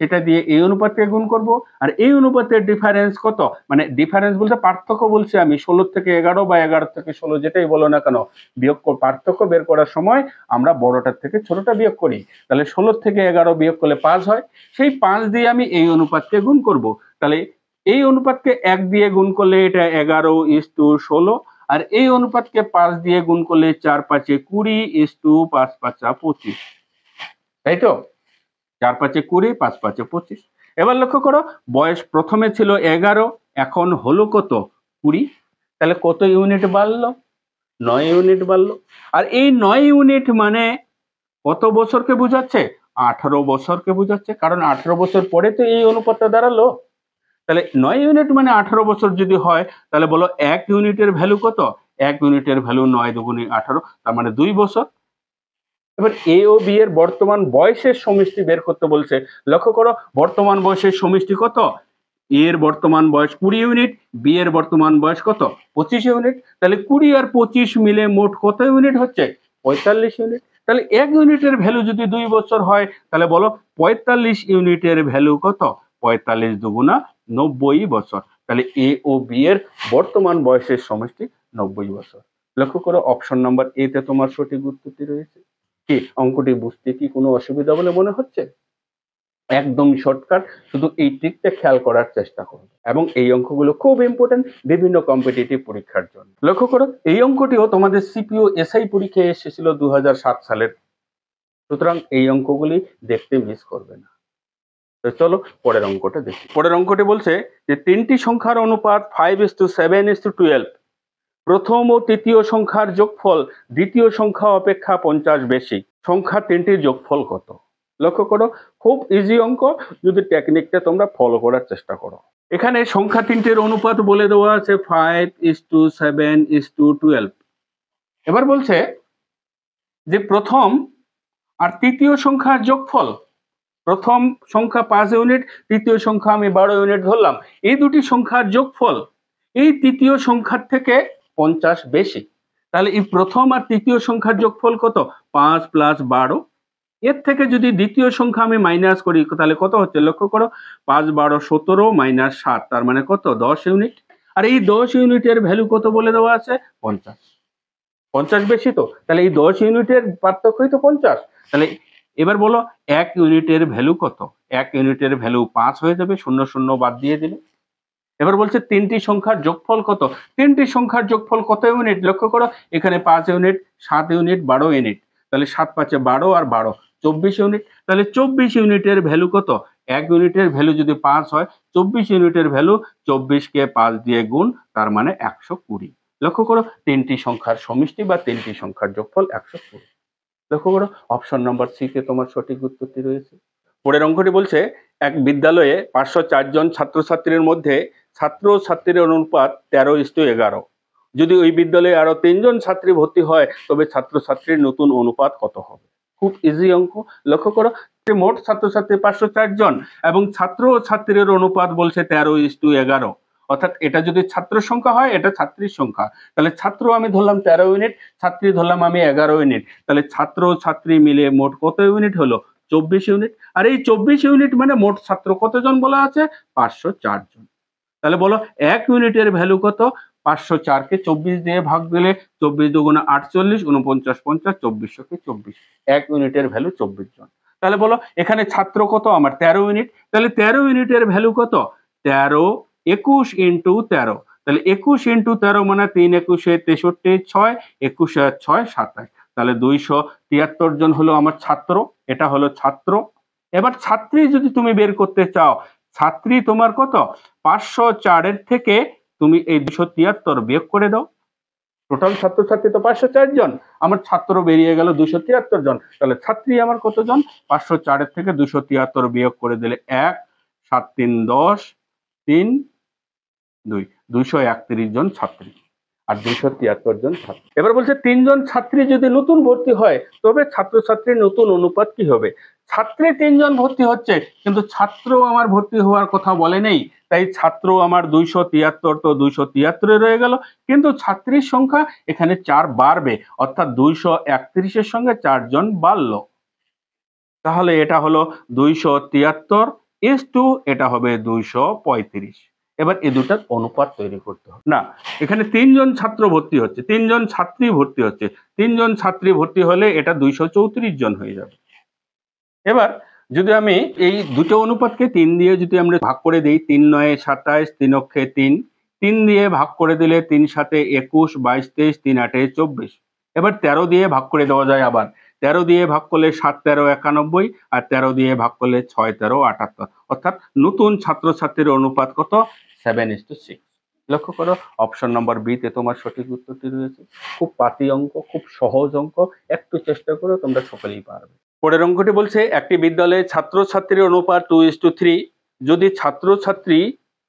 সেটা দিয়ে এই অনুপাতকে গুণ করব, আর এই অনুপাতের ডিফারেন্স কত, মানে ডিফারেন্স বলতে পার্থক্য বলছি আমি, 16 থেকে 11 বা 11 থেকে 16 যেটাই বলো না কেন, বিয়োগ পার্থক্য বের করার সময় আমরা বড়টার থেকে ছোটটা বিয়োগ করি। তাহলে 16 থেকে 11 বিয়োগ করলে 5 হয়, সেই 5 দিয়ে আমি এই অনুপাতকে গুণ করব। তাহলে এই অনুপাতকে 1 দিয়ে গুণ করলে এটা 11:16, আর এই অনুপাতকে 5 দিয়ে গুণ করলে 4 5 20 5 5 25, তাই তো? 4 5 20, 5 5 25। এবার লক্ষ্য করো, বয়স প্রথমে ছিল 11, এখন হলো কত, 20, তাহলে কত ইউনিট বাড়লো, 9 ইউনিট বাড়লো। আর এই 9 ইউনিট মানে কত বছরকে বোঝাচ্ছে, 18 বছরকে বোঝাচ্ছে, কারণ 18 বছর পরে তো এই অনুপাতটা দাঁড়ালো। তাহলে 9 ইউনিট মানে 18 বছর যদি হয়, তাহলে বলো 1 ইউনিটের ভ্যালু কত, 1 ইউনিটের ভ্যালু 9 দুগুণে 18, তার মানে 2 বছর। এবার এ ও বি এর বর্তমান বয়সের সমষ্টি বের করতে বলছে। লক্ষ্য করো, বর্তমান বয়সের সমষ্টি কত, এর বর্তমান বয়স 20 ইউনিট, বি এর বর্তমান বয়স কত, 25 ইউনিট। তাহলে 20 আর 25 মিলে মোট কত ইউনিট হচ্ছে, 45 ইউনিট। তাহলে 1 ইউনিটের ভ্যালু যদি 2 বছর হয়, তাহলে বলো 45 ইউনিটের ভ্যালু কত, 45 দুগুণা 90 বছর। তাহলে এ ও বি এর বর্তমান বয়সের সমষ্টি 90 বছর। লক্ষ্য করো, অপশন নাম্বার এ তে তোমার সঠিক উত্তরটি রয়েছে। কি অঙ্কটি বুঝতে কি কোনো অসুবিধা বলে মনে হচ্ছে? একদম শর্টকাট, শুধু এই ট্রিকটা খেয়াল করার চেষ্টা করবে, এবং এই অঙ্কগুলো খুব ইম্পর্টেন্ট বিভিন্ন কম্পিটিটিভ পরীক্ষার জন্য। লক্ষ্য করো, এই অঙ্কটিও তোমাদের সিপিও এসআই পরীক্ষায় এসেছিল 2007 সালের, সুতরাং এই অঙ্কগুলি দেখতে মিস করবে না। তো চলো পরের অঙ্কটা দেখি। পরের অঙ্কটি বলছে যে 3টি সংখ্যার অনুপাত 5:7:12, প্রথম ও তৃতীয় সংখ্যার যোগফল দ্বিতীয় সংখ্যা অপেক্ষা 50 বেশি, সংখ্যা 3টির যোগফল কত। লক্ষ্য করো, খুব ইজি অঙ্ক, যদি টেকনিকটা তোমরা ফলো করার চেষ্টা করো। এখানে সংখ্যা 3টির অনুপাত বলে দেওয়া আছে 5:7:12। এবার বলছে যে প্রথম আর তৃতীয় সংখ্যার যোগফল, প্রথম সংখ্যা 5 ইউনিট, তৃতীয় সংখ্যা আমি 12 ইউনিট ধরলাম, এই দুটি সংখ্যার যোগফল এই তৃতীয় সংখ্যার থেকে 50 বেশি। তাহলে এই প্রথম আর তৃতীয় সংখ্যার যোগফল কত, 5 + 12। এর থেকে যদি দ্বিতীয় সংখ্যা আমি মাইনাস করি, তাহলে কত হচ্ছে, লক্ষ্য করো, 5 12 17 - 7, তার মানে কত, 10 ইউনিট। আর এই 10 ইউনিটের ভ্যালু কত বলে দেওয়া আছে, 50। 50 বেশি তো, তাহলে এই 10 ইউনিটের পার্থক্যই তো 50। তাহলে এবার বলো 1 ইউনিটের ভ্যালু কত, 1 ইউনিটের ভ্যালু 5 হয়ে যাবে, 0 0 বাদ দিয়ে দিলে। এবার বলছে 3টি সংখ্যার যোগফল কত, 3টি সংখ্যার যোগফল কত ইউনিট, লক্ষ্য করো, এখানে 5 ইউনিট, 7 ইউনিট, 12 ইউনিট, তাহলে 7 5 12 আর 12 24 ইউনিট। তাহলে 24 ইউনিটের ভ্যালু কত, 1 ইউনিটের ভ্যালু যদি 5 হয়, 24 ইউনিটের ভ্যালু 24 কে 5 দিয়ে গুণ, তার মানে 120। লক্ষ্য করো, 3টি সংখ্যার সমষ্টি বা 3টি সংখ্যার যোগফল 120। লক্ষ্য করো, অপশন নাম্বার সি তে তোমার সঠিক উত্তরটি রয়েছে। পরের অঙ্কটি বলছে এক বিদ্যালয়ে 504 জন ছাত্রছাত্রীর মধ্যে ছাত্র ও ছাত্রীর অনুপাত 13:11। যদি ওই বিদ্যালয়ে আরো 3 জন ছাত্রী ভর্তি হয়, তবে ছাত্রছাত্রীর নতুন অনুপাত কত হবে। খুব ইজি অঙ্ক। লক্ষ্য করো, মোট ছাত্রছাত্রী 504 জন এবং ছাত্র ও ছাত্রীর অনুপাত বলছে 13:11, অর্থাৎ এটা যদি ছাত্র সংখ্যা হয়, এটা ছাত্রীর সংখ্যা। তাহলে ছাত্র আমি ধরলাম 13 ইউনিট, ছাত্রী ধরলাম আমি 11 ইউনিট, তাহলে ছাত্র ও ছাত্রী মিলে মোট কত ইউনিট হলো, 24 ইউনিট। আর এই 24 ইউনিট মানে মোট ছাত্র কতজন বলা আছে, 504 জন। তাহলে বলো 1 ইউনিটের ভ্যালু কত, 504 কে 24 দিয়ে ভাগ দিলে 24 দুগুণে 48, 49 50, 2400 কে 24, 1 ইউনিটের ভ্যালু 24 জন। তাহলে বলো এখানে ছাত্র কত আমার, 13 ইউনিট, তাহলে 13 ইউনিটের ভ্যালু কত, 13 21 × 13, তাহলে 21 ইন্টু 13 মানে 3 21 63 6 21 আর 6 27, তাহলে 273 জন হলো আমার ছাত্র। এটা হলো ছাত্র। এবার ছাত্রী যদি তুমি বের করতে চাও, ছাত্রী তোমার কত? 504 এর থেকে তুমি এই 273 বিয়োগ করে দাও। টোটাল ছাত্রছাত্রী তো 504 জন, আমার ছাত্র বেরিয়ে গেল 273 জন। তাহলে ছাত্রী আমার কতজন? 504 এর থেকে 273 বিয়োগ করে দিলে 1 7 3 10 3 2 231 জন ছাত্রী আর 273 জন ছাত্র। এবার বলছে 3 জন ছাত্রী যদি নতুন ভর্তি হয় তবে ছাত্রছাত্রীর নতুন অনুপাত কি হবে? ছাত্রী 3 জন ভর্তি হচ্ছে, কিন্তু ছাত্র আমার ভর্তি হওয়ার কথা বলে নেই, তাই ছাত্র আমার 273 তো 273 রয়ে গেল, কিন্তু ছাত্রীর সংখ্যা এখানে 4 বাড়বে, অর্থাৎ 231 এর সঙ্গে 4 জন বাড়লো। তাহলে এটা হলো 273 ইস টু এটা হবে 235। এবার এই দুটার অনুপাত তৈরি করতে হবে। না, এখানে 3 জন ছাত্র ভর্তি হচ্ছে, 3 জন ছাত্রী ভর্তি হচ্ছে, 3 জন ছাত্রী ভর্তি হলে এটা 234 জন হয়ে যাবে। এবার যদি আমি এই দুটো অনুপাতকে 3 দিয়ে যদি আমরা ভাগ করে দিই, 3 9 27, 3 অক্ষে 3, 3 দিয়ে ভাগ করে দিলে 3 7 21, 22 23, 3 8 24। এবার 13 দিয়ে ভাগ করে দেওয়া যায় আবার, 13 দিয়ে ভাগ করলে 7 13 91 আর 13 দিয়ে ভাগ করলে 6 13 78, অর্থাৎ নতুন ছাত্রছাত্রীর অনুপাত কত? 7:6। লক্ষ্য করো অপশন নম্বর বি তে তোমার সঠিক উত্তরটি রয়েছে। খুব পাতি অঙ্ক, খুব সহজ অঙ্ক, একটু চেষ্টা করো তোমরা সকলেই পারবে। পরের অঙ্কটি বলছে একটি বিদ্যালয়ে ছাত্রছাত্রীর অনুপাত 2:3, যদি ছাত্রছাত্রী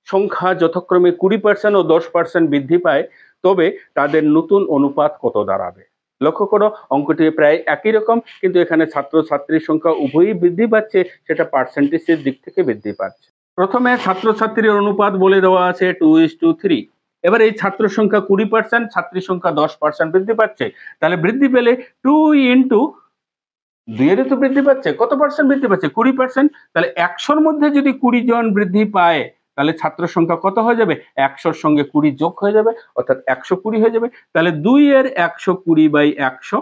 সংখ্যা যথাক্রমে 20% ও 10% বৃদ্ধি পায় তবে তাদের নতুন অনুপাত কত দাঁড়াবে? লক্ষ্য করো অঙ্কটি প্রায় একই রকম, কিন্তু এখানে ছাত্রছাত্রীর সংখ্যা উভয়ই বৃদ্ধি পাচ্ছে, সেটা পার্সেন্টেজের দিক থেকে বৃদ্ধি পাচ্ছে। প্রথমে ছাত্রছাত্রীর অনুপাত বলে দেওয়া আছে 2:3। এবার এই ছাত্র সংখ্যা 20%, ছাত্রী সংখ্যা 10% বৃদ্ধি পাচ্ছে, তাহলে বৃদ্ধি পেলে 2 ইন্টু 2 এর তো বৃদ্ধি পাচ্ছে, কত পার্সেন্ট বৃদ্ধি পাচ্ছে? 20%। তাহলে 100-র মধ্যে যদি 20 জন বৃদ্ধি পায় তাহলে ছাত্র সংখ্যা কত হয়ে যাবে? 100-র সঙ্গে 20 যোগ হয়ে যাবে, অর্থাৎ 120 হয়ে যাবে। তাহলে 2 এর 120/100।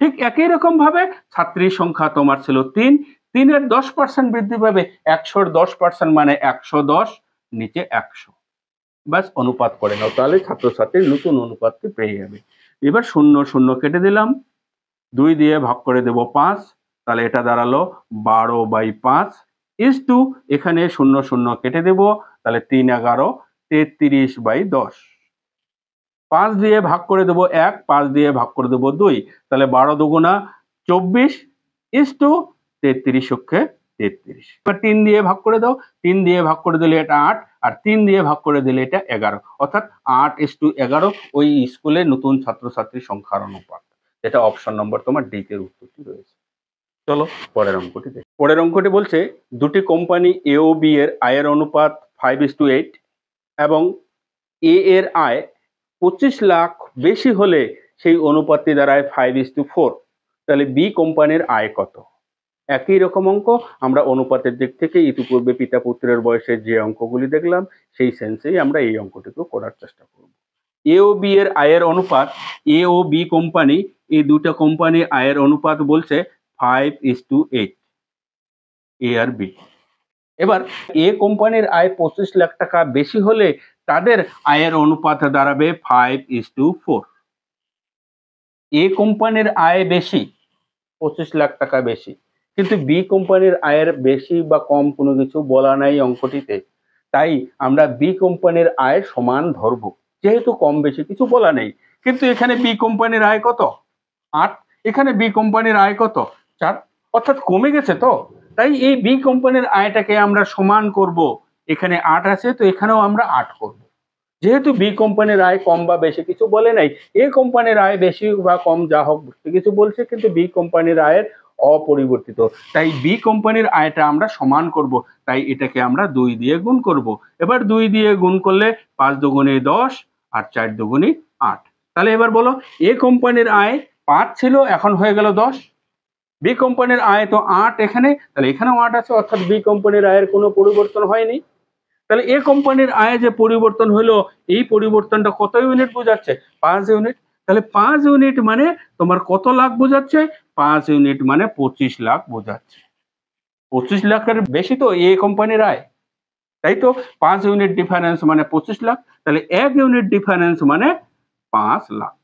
ঠিক একই রকম ভাবে ছাত্রীর সংখ্যা তোমার ছিল 3, 3 এর 10% বৃদ্ধি পাবে, 100-র 10% মানে 110, নিচে 100। ব্যাস অনুপাত করে নাও, তাহলে ছাত্রছাত্রীর নতুন অনুপাতটি পেয়ে যাবে। এবার 0 0 কেটে দিলাম, 2 দিয়ে ভাগ করে দেব 5, তাহলে এটা দাঁড়ালো 12/5 ইস টু এখানে 0 0 কেটে দেব, তাহলে 3 11 33/10। 5 দিয়ে ভাগ করে দেব 1, 5 দিয়ে ভাগ করে দেব 2, তাহলে 12 দুগুণা 24 ইস টু 33 অক্ষে 33। এবার 3 দিয়ে ভাগ করে দাও, 3 দিয়ে ভাগ করে দিলে এটা 8 আর 3 দিয়ে ভাগ করে দিলে এটা 11, অর্থাৎ 8:11 ওই স্কুলে নতুন ছাত্রছাত্রীর সংখ্যার অনুপাত। এটা অপশন নম্বর তোমার ডি তে উত্তরটি রয়েছে। চলো পরের অঙ্কটি দেখি। পরের অঙ্কটি বলছে দুটি কোম্পানি এ ও বি এর আয়ের অনুপাত 5:8 এবং এ এর আয় 25 লাখ বেশি হলে সেই অনুপাতটি দাঁড়ায় 5:4। তাহলে বি কোম্পানির আয় কত? একই রকম অঙ্ক, আমরা অনুপাতের দিক থেকে ইতিপূর্বে পিতা পুত্রের বয়সে যে অঙ্কগুলি দেখলাম সেই সেন্সেই আমরা এই অঙ্কটিকে করার চেষ্টা করব। এ ও বি এর আয়ের অনুপাত, এ ও বি কোম্পানি, এই দুটো কোম্পানির আয়ের অনুপাত বলছে 5:8, এ আর বি। এবার এ কোম্পানির আয় 25 লাখ টাকা বেশি হলে তাদের আয়ের অনুপাত দাঁড়াবে 5:4। এ কোম্পানির আয় বেশি, 25 লাখ টাকা বেশি, কিন্তু বি কোম্পানির আয়ের বেশি বা কম কোনো কিছু বলা নাই অঙ্কটিতে, তাই আমরা বি কোম্পানির আয় সমান ধরব, যেহেতু কম বেশি কিছু বলা নেই। কিন্তু এখানে বি কোম্পানির আয় কত? 8, এখানে বি কোম্পানির আয় কত? 4, অর্থাৎ কমে গেছে তো, তাই এই বি কোম্পানির আয়টাকে আমরা সমান করব। এখানে 8 আছে তো এখানেও আমরা 8 করব। যেহেতু বি কোম্পানির আয় কম বা বেশি কিছু বলে নাই, এ কোম্পানির আয় বেশি বা কম যা হোক কিছু বলছে, কিন্তু বি কোম্পানির আয়ের অপরিবর্তিত, তাই বি কোম্পানির আয়টা আমরা সমান করব, তাই এটাকে আমরা 2 দিয়ে গুণ করব। এবার 2 দিয়ে গুণ করলে 5 দুগুণে 10 আর 4 দুগুণে 8। তাহলে এবার বলো এ কোম্পানির আয় 5 ছিল, এখন হয়ে গেল 10। বি কোম্পানির আয় তো 8 এখানে, তাহলে এখানেও 8 আছে, অর্থাৎ বি কোম্পানির আয়ের কোনো পরিবর্তন হয়নি। তাহলে এ কোম্পানির আয়ে যে পরিবর্তন হলো, এই পরিবর্তনটা কত ইউনিট বোঝাচ্ছে? 5 ইউনিট। তাহলে 5 ইউনিট মানে তোমার কত লাখ বোঝাচ্ছে? 5 ইউনিট মানে 25 লাখ বোঝাচ্ছে। 25 লাখের বেশি তো এ কোম্পানির আয়, তাই তো 5 ইউনিট ডিফারেন্স মানে 25 লাখ, তাহলে 1 ইউনিট ডিফারেন্স মানে 5 লাখ।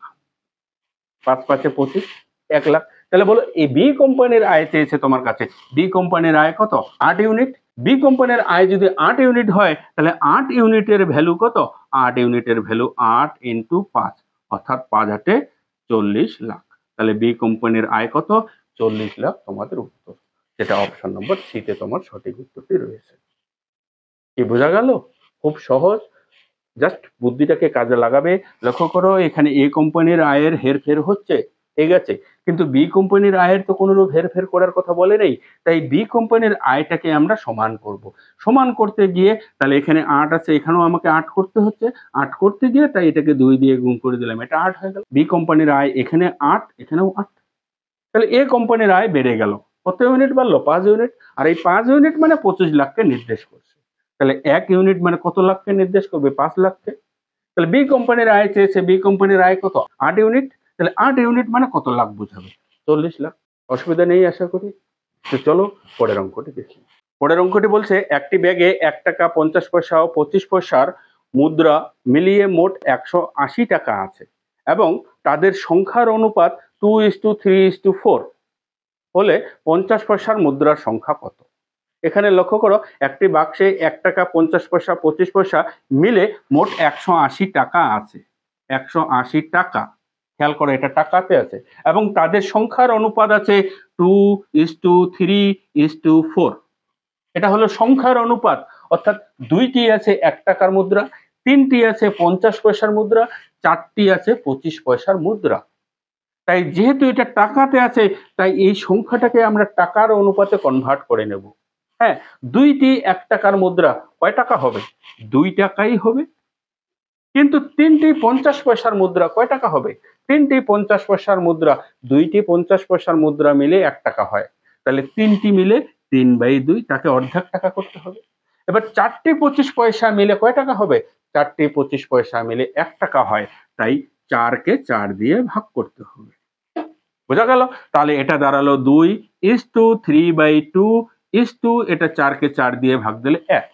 5 5 25, 1 লাখ। তাহলে বলো এই বি কোম্পানির আয় চেয়েছে তোমার কাছে, বি কোম্পানির আয় কত? 8 ইউনিট। বি কোম্পানির আয় যদি 8 ইউনিট হয় তাহলে 8 ইউনিটের ভ্যালু কত? 8 ইউনিটের ভ্যালু 8 ইন্টু 5, অর্থাৎ 5 8 40 লাখ। তাহলে বি কোম্পানির আয় কত? 40 লাখ তোমাদের উত্তর, যেটা অপশন নম্বর সিতে তোমার সঠিক উত্তরটি রয়েছে। কি বোঝা গেল? খুব সহজ, জাস্ট বুদ্ধিটাকে কাজে লাগাবে। লক্ষ্য করো এখানে এ কোম্পানির আয়ের হেরফের হচ্ছে, ঠিক আছে, কিন্তু বি কোম্পানির আয়ের তো কোনোরূপ হেরফের করার কথা বলে নেই। তাই বি কোম্পানির আয়টাকে আমরা সমান করব। সমান করতে গিয়ে তাহলে এখানে 8 আছে, এখানেও আমাকে 8 করতে হচ্ছে। 8 করতে গিয়ে তাই এটাকে 2 দিয়ে গুণ করে দিলাম, এটা 8 হয়ে গেল। বি কোম্পানির আয় এখানে 8, এখানেও 8। তাহলে এ কোম্পানির আয় বেড়ে গেল, কত ইউনিট বাড়লো? 5 ইউনিট। আর এই 5 ইউনিট মানে 25 লাখকে নির্দেশ করছে। তাহলে 1 ইউনিট মানে কত লাখকে নির্দেশ করবে? 5 লাখকে। তাহলে বি কোম্পানির আয় চেয়েছে, বি কোম্পানির আয় কত? 8 ইউনিট। তাহলে 8 ইউনিট মানে কত লাখ বোঝাবে? 40 লাখ। অসুবিধা নেই আশা করি। তো চলো পরের অঙ্কটি দেখি। পরের অঙ্কটি বলছে একটি ব্যাগে 1 টাকা 50 পয়সা ও 25 পয়সার মুদ্রা মিলিয়ে মোট 180 টাকা আছে এবং তাদের সংখ্যার অনুপাত 2:3:4 হলে 50 পয়সার মুদ্রার সংখ্যা কত? এখানে লক্ষ্য করো একটি বাক্সে 1 টাকা 50 পয়সা 25 পয়সা মিলে মোট 180 টাকা আছে। 180 টাকা, খেয়াল করো এটা টাকাতে আছে, এবং তাদের সংখ্যার অনুপাত আছে 2:3:4। এটা হলো সংখ্যার অনুপাত, অর্থাৎ 2টি আছে 1 টাকার মুদ্রা, 3টি আছে 50 পয়সার মুদ্রা, 4টি আছে 25 পয়সার মুদ্রা। তাই যেহেতু এটা টাকাতে আছে তাই এই সংখ্যাটাকে আমরা টাকার অনুপাতে কনভার্ট করে নেব। হ্যাঁ, 2টি 1 টাকার মুদ্রা কয় টাকা হবে? 2 টাকাই হবে। কিন্তু 3টি 50 পয়সার মুদ্রা কয় টাকা হবে? 3টি 50 পয়সার মুদ্রা, 2টি 50 পয়সার মুদ্রা মিলে 1 টাকা হয়। তাহলে 3টি মিলে 3/2, তাকে অর্ধেক টাকা করতে হবে। এবার 4টি 25 পয়সা মিলে কয় টাকা হবে? 4টি 25 পয়সা মিলে 1 টাকা হয়। তাই 4কে 4 দিয়ে ভাগ করতে হবে। বোঝা গেল? তাহলে এটা দাঁড়ালো 2:3/2 এটা 4কে 4 দিয়ে ভাগ দিলে 1।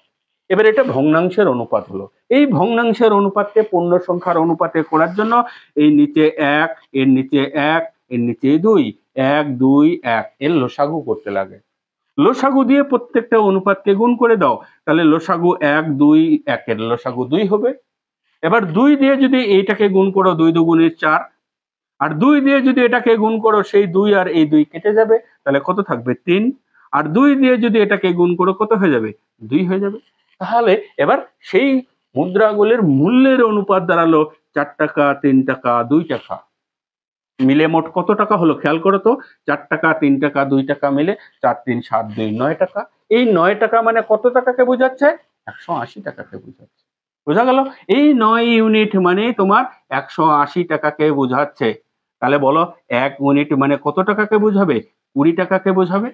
এবার এটা ভগ্নাংশের অনুপাত হলো। এই ভগ্নাংশের অনুপাতকে পূর্ণ সংখ্যার অনুপাতে করার জন্য এই নিচে 1, এর নিচে 1, এর নিচে 2, 1 2 1 এর লসাগু করতে লাগে। লসাগু দিয়ে প্রত্যেকটা অনুপাতকে গুণ করে দাও, তাহলে লসাগু 1 2 1 এর লসাগু 2 হবে। এবার 2 দিয়ে যদি এইটাকে গুণ করো, 2 2 4, আর 2 দিয়ে যদি এটাকে গুণ করো, সেই 2 আর এই 2 কেটে যাবে, তাহলে কত থাকবে? 3। আর 2 দিয়ে যদি এটাকে গুণ করো কত হয়ে যাবে? 2 হয়ে যাবে। তাহলে এবার সেই মুদ্রাগুলির মূল্যের অনুপাত দাঁড়ালো 4 টাকা 3 টাকা 2 টাকা মিলে মোট কত টাকা হলো? খেয়াল করো তো, 4 টাকা 3 টাকা 2 টাকা মিলে 4 3 7 2 9 টাকা। এই 9 টাকা মানে কত টাকাকে বোঝাচ্ছে? 180 টাকাকে বোঝাচ্ছে। বোঝা গেল? এই 9 ইউনিট মানে তোমার 180 টাকাকে বোঝাচ্ছে। তাহলে বলো 1 ইউনিট মানে কত টাকাকে বোঝাবে? 20 টাকাকে বোঝাবে।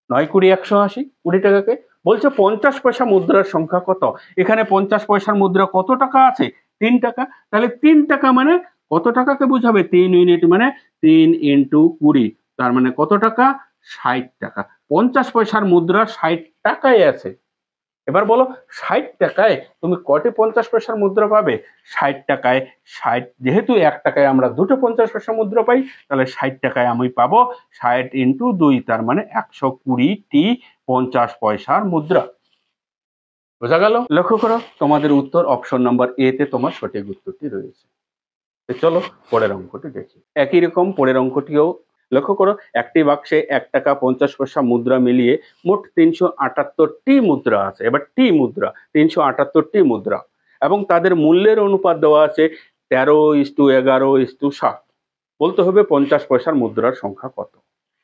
9 20 180, 20 টাকাকে। বলছে 50 পয়সা মুদ্রার সংখ্যা কত? এখানে 50 পয়সার মুদ্রা কত টাকা আছে? 3 টাকা। তাহলে 3 টাকা মানে কত টাকাকে বোঝাবে? 3 ইউনিট মানে 3 ইন্টু 20, তার মানে কত টাকা? 60 টাকা। 50 পয়সার মুদ্রা 60 টাকায় আছে। এবার বলো 60 টাকায় তুমি কয়টি 50 পয়সার মুদ্রা পাবে? 60 টাকায় 60, যেহেতু 1 টাকায় আমরা দুটো 50 পয়সা মুদ্রা পাই, তাহলে 60 টাকায় আমি পাবো 60 ইন্টু 2, তার মানে 120টি 50 পয়সার মুদ্রা। বোঝা গেল? লক্ষ্য করো তোমাদের উত্তর অপশন নাম্বার এ তে তোমার সঠিক উত্তরটি রয়েছে। চলো পরের অঙ্কটি দেখি। একই রকম পরের অঙ্কটিও লক্ষ্য করো একটি বাক্সে 1 টাকা 50 পয়সা মুদ্রা মিলিয়ে মোট 378টি মুদ্রা আছে। এবার টি মুদ্রা, 378টি মুদ্রা, এবং তাদের মূল্যের অনুপাত দেওয়া আছে 13:11:7। বলতে হবে 50 পয়সার মুদ্রার সংখ্যা কত।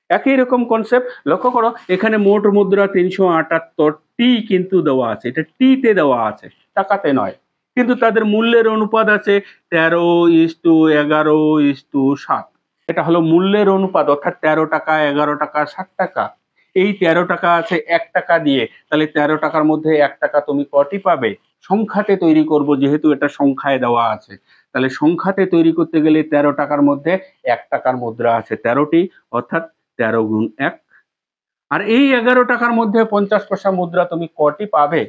একই রকম কনসেপ্ট। লক্ষ্য করো এখানে মোট মুদ্রা 378টি কিন্তু দেওয়া আছে, এটা টিতে দেওয়া আছে, টাকাতে নয়। কিন্তু তাদের মূল্যের অনুপাত আছে 13:11:7। এটা হলো মূল্যের অনুপাত, অর্থাৎ 13 টাকা 11 টাকা 7 টাকা। এই 13 টাকা আছে 1 টাকা দিয়ে, তাহলে 13 টাকার মধ্যে 1 টাকা তুমি কটি পাবে? সংখ্যাতে তৈরি করব, যেহেতু এটা সংখ্যায় দেওয়া আছে। তাহলে সংখ্যাতে তৈরি করতে গেলে 13 টাকার মধ্যে 1 টাকার মুদ্রা আছে 13টি, অর্থাৎ 13 গুণ 1। আর এই 11 টাকার মধ্যে 50 পয়সা মুদ্রা তুমি কটি পাবে?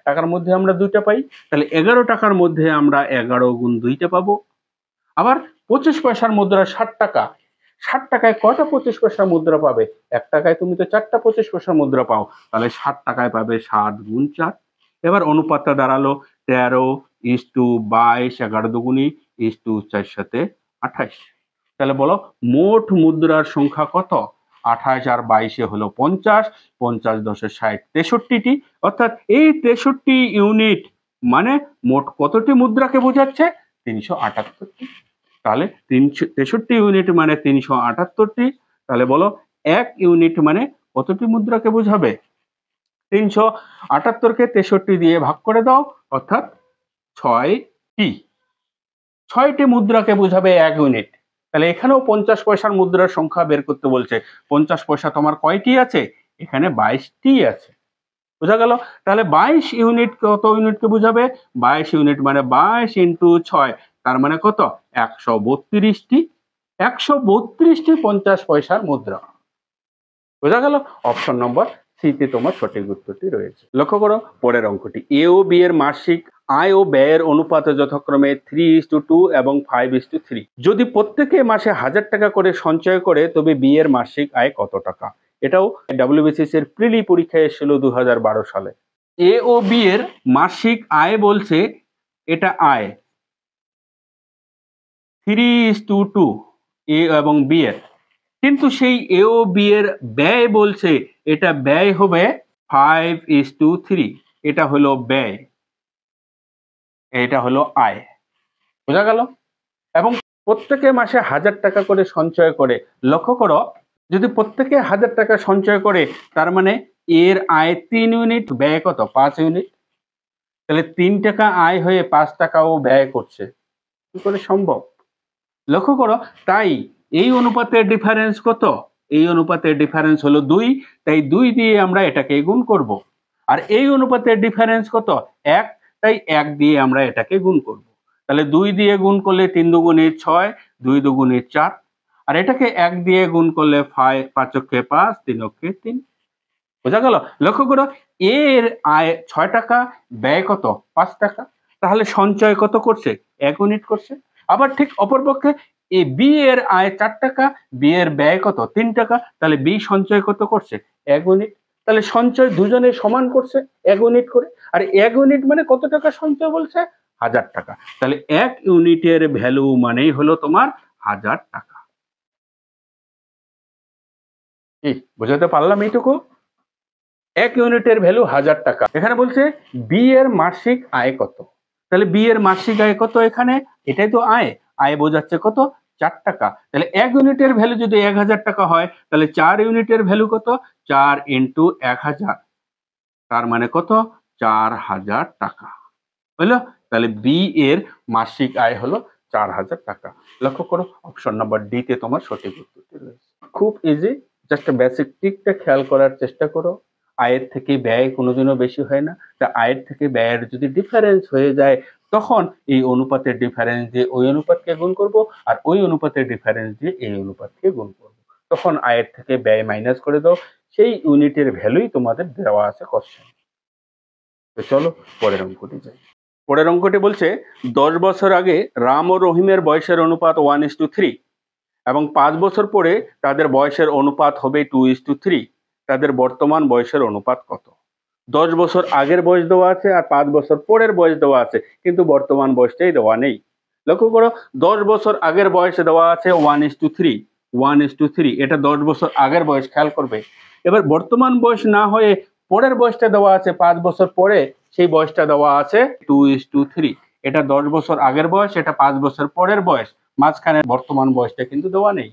টাকার মধ্যে আমরা 2টা পাই, তাহলে 11 টাকার মধ্যে আমরা 11 গুণ 2টা পাবো। আবার 25 পয়সার মুদ্রা 60 টাকা, 60 টাকায় কয়টা 25 পয়সার মুদ্রা পাবে? 1 টাকায় তুমি তো 4টা 25 পয়সার মুদ্রা পাও, তাহলে 60 টাকায় পাবে 7 গুণ 4। এবার অনুপাতটা দাঁড়ালো 13:22, 11 দুগুণী 4 সাথে 28। তাহলে বলো মোট মুদ্রার সংখ্যা কত? 28 আর 22 হলো 50, 50 10 60, 63টি। অর্থাৎ এই 63 ইউনিট মানে মোট কতটি মুদ্রাকে বোঝাচ্ছে? 378টি। তাহলে 63 ইউনিট মানে 378টি। তাহলে বলো 1 ইউনিট মানে কতটি মুদ্রাকে বোঝাবে? 378কে 63 দিয়ে ভাগ করে দাও, অর্থাৎ 6টি। 6টি মুদ্রাকে বোঝাবে 1 ইউনিট। তাহলে এখানেও 50 পয়সার মুদ্রার সংখ্যা বের করতে বলছে। 50 পয়সা তোমার কয়টি আছে? এখানে 22টি আছে। বোঝা গেল? তাহলে 22 ইউনিট কত ইউনিটকে বোঝাবে? 22 ইউনিট মানে 22 ইন্টু 6, তার মানে কত? 132টি। 132টি 50 পয়সার মুদ্রা। বোঝা গেল? অপশন নম্বর সিতে তোমার সঠিক উত্তরটি রয়েছে। লক্ষ্য করো পরের অঙ্কটি। এ ও বি এর মাসিক আয় ও ব্যয়ের অনুপাত যথাক্রমে 3:2 এবং 5:3। যদি প্রত্যেকে মাসে 1000 টাকা করে সঞ্চয় করে তবে বি এর মাসিক আয় কত টাকা? এটাও ডাব্লিউবিসিএস এর প্রিলি পরীক্ষায় এসেছিল 2012 সালে। এ ও বি এর মাসিক আয় বলছে, এটা আয় 3:2 এ এবং বি এর, কিন্তু সেই এ ও বি এর ব্যয় বলছে, এটা ব্যয় হবে 5:3। এটা হলো ব্যয়, এটা হলো আয়। বোঝা গেল? এবং প্রত্যেকে মাসে 1000 টাকা করে সঞ্চয় করে। লক্ষ্য করো, যদি প্রত্যেকে 1000 টাকা সঞ্চয় করে তার মানে এর আয় 3 ইউনিট, ব্যয় কত? 5 ইউনিট। তাহলে 3 টাকা আয় হয়ে 5 টাকাও ব্যয় করছে, কি করে সম্ভব? লক্ষ্য করো, তাই এই অনুপাতের ডিফারেন্স কত? এই অনুপাতের ডিফারেন্স হলো 2, তাই 2 দিয়ে আমরা এটাকে গুণ করব। আর এই অনুপাতের ডিফারেন্স কত? 1, তাই 1 দিয়ে আমরা এটাকে গুণ করব। তাহলে 2 দিয়ে গুণ করলে 3 দুগুণে 6, 2 দুগুণে 4, আর এটাকে 1 দিয়ে গুণ করলে 5 অক্ষে 5, 3 অক্ষে 3। বোঝা গেল? লক্ষ্য করো, এর আয় 6 টাকা, ব্যয় কত? 5 টাকা। তাহলে সঞ্চয় কত করছে? 1 ইউনিট করছে। আবার ঠিক অপরপক্ষে এ বি এর আয় 4 টাকা, বি এর ব্যয় কত? 3 টাকা। তাহলে বি সঞ্চয় কত করছে? 1 ইউনিট। তাহলে সঞ্চয় দুজনে সমান করছে 1 ইউনিট করে। আর 1 ইউনিট মানে কত টাকা সঞ্চয় বলছে? 1000 টাকা। তাহলে 1 ইউনিটের ভ্যালু মানেই হলো তোমার 1000 টাকা। কি বোঝাতে পারলাম এইটুকু? 1 ইউনিটের ভ্যালু 1000 টাকা। এখানে বলছে বি এর মাসিক আয় কত? তাহলে বি এর মাসিক আয় কত? এখানে এটাই তো আয়, আয় বোঝাচ্ছে কত? 4 টাকা। তাহলে 1 ইউনিটের ভ্যালু যদি 1000 টাকা হয়, তাহলে 4 ইউনিটের ভ্যালু কত? 4 ইন্টু 1000, তার মানে কত? 4000 টাকা। হলো? তাহলে বি এর মাসিক আয় হলো 4000 টাকা। লক্ষ্য করো অপশন নাম্বার ডি তে তোমার সঠিক উত্তরটি রয়েছে। খুব ইজি, জাস্ট বেসিক ট্রিকটা খেয়াল করার চেষ্টা করো। আয়ের থেকে ব্যয় কোনোদিনও বেশি হয় না। তা আয়ের থেকে ব্যয়ের যদি ডিফারেন্স হয়ে যায়, তখন এই অনুপাতের ডিফারেন্স দিয়ে ওই অনুপাতকে গুণ করব, আর ওই অনুপাতের ডিফারেন্স দিয়ে এই অনুপাতকে গুণ করব। তখন আয়ের থেকে ব্যয় মাইনাস করে দাও, সেই ইউনিটের ভ্যালুই তোমাদের দেওয়া আছে কোশ্চেন। তো চলো পরের অঙ্কটি যাই। পরের অঙ্কটি বলছে 10 বছর আগে রাম ও রহিমের বয়সের অনুপাত 1:3 এবং 5 বছর পরে তাদের বয়সের অনুপাত হবে 2:3। তাদের বর্তমান বয়সের অনুপাত কত? 10 বছর আগের বয়স দেওয়া আছে আর 5 বছর পরের বয়স দেওয়া আছে, কিন্তু বর্তমান বয়সটাই দেওয়া নেই। লক্ষ্য করো, 10 বছর আগের বয়স দেওয়া আছে 1:3, 1:3, এটা 10 বছর আগের বয়স, খেয়াল করবে। এবার বর্তমান বয়স না হয়ে পরের বয়সটা দেওয়া আছে 5 বছর পরে, সেই বয়সটা দেওয়া আছে 2:3। এটা 10 বছর আগের বয়স, এটা 5 বছর পরের বয়স, মাঝখানে বর্তমান বয়সটা কিন্তু দেওয়া নেই,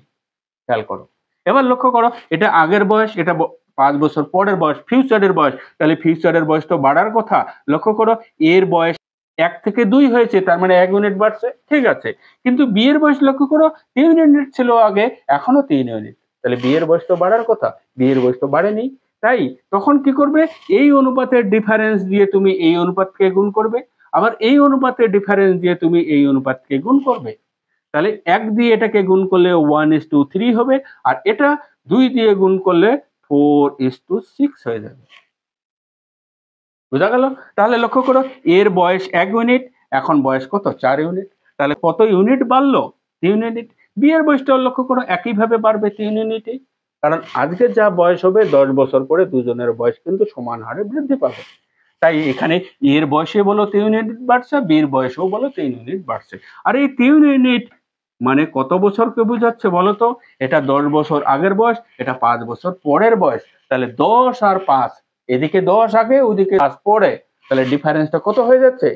খেয়াল করো। এবার লক্ষ্য করো, এটা আগের বয়স, এটা 5 বছর পরের বয়স, ফিউচারের বয়স, তাহলে ফিউচারের বয়স তো বাড়ার কথা। লক্ষ্য করো, এর বয়স 1 থেকে 2 হয়েছে, তার মানে 1 ইউনিট বাড়ছে, ঠিক আছে। কিন্তু বি এর বয়স লক্ষ্য করো 3 ইউনিট ছিল আগে, এখনো 3 ইউনিট, তাহলে বি এর বয়স তো বাড়ার কথা, বি এর বয়স তো বাড়েনি। তাই তখন কি করবে? এই অনুপাতের ডিফারেন্স দিয়ে তুমি এই অনুপাতকে গুণ করবে, আবার এই অনুপাতের ডিফারেন্স দিয়ে তুমি এই অনুপাতকে গুণ করবে। তাহলে 1 দিয়ে এটাকে গুণ করলে 1:3 হবে, আর এটা 2 দিয়ে গুণ করলে 4:6 হয়ে যাবে। বোঝা গেল? তাহলে লক্ষ্য করো, এর বয়স 1 ইউনিট, এখন বয়স কত? 4 ইউনিট। তাহলে কত ইউনিট বাড়লো? 3 ইউনিট। বি এর বয়সটাও লক্ষ্য করো একইভাবে বাড়বে 3 ইউনিটই। কারণ আজকে যা বয়স হবে 10 বছর পরে দুজনের বয়স কিন্তু সমান হারে বৃদ্ধি পাবে। তাই এখানে এর বয়সে বলো 3 ইউনিট বাড়ছে, বির বয়সেও বলো 3 ইউনিট বাড়ছে। আর এই 3 ইউনিট মানে কত বছরকে বোঝাচ্ছে বলো তো? এটা 10 বছর আগের বয়স, এটা 5 বছর পরের বয়স। তাহলে 10 আর 5, এদিকে 10 আগে ওদিকে 5 পরে, তাহলে ডিফারেন্সটা কত হয়ে যাচ্ছে?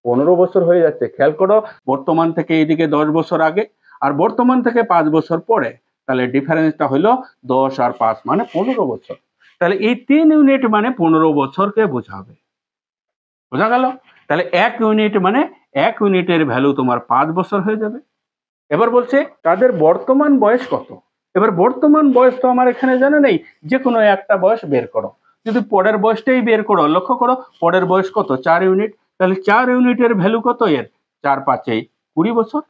15 বছর হয়ে যাচ্ছে। খেয়াল করো, বর্তমান থেকে এদিকে 10 বছর আগে আর বর্তমান থেকে 5 বছর পরে, তাহলে ডিফারেন্সটা হলো 10 আর 5 মানে 15 বছর। তাহলে এই 3 ইউনিট মানে 15 বছরকে বোঝাবে। বোঝা গেল? তাহলে 1 ইউনিট মানে 1 ইউনিটের ভ্যালু তোমার 5 বছর হয়ে যাবে। এবার বলছে তাদের বর্তমান বয়স কত? এবার বর্তমান বয়স তো আমার এখানে জানা নেই, যে কোনো একটা বয়স বের করো। যদি পরের বয়সটাই বের করো, লক্ষ্য করো পরের বয়স কত? 4 ইউনিট। তাহলে 4 ইউনিটের ভ্যালু কত এর? 4 5 20 বছর।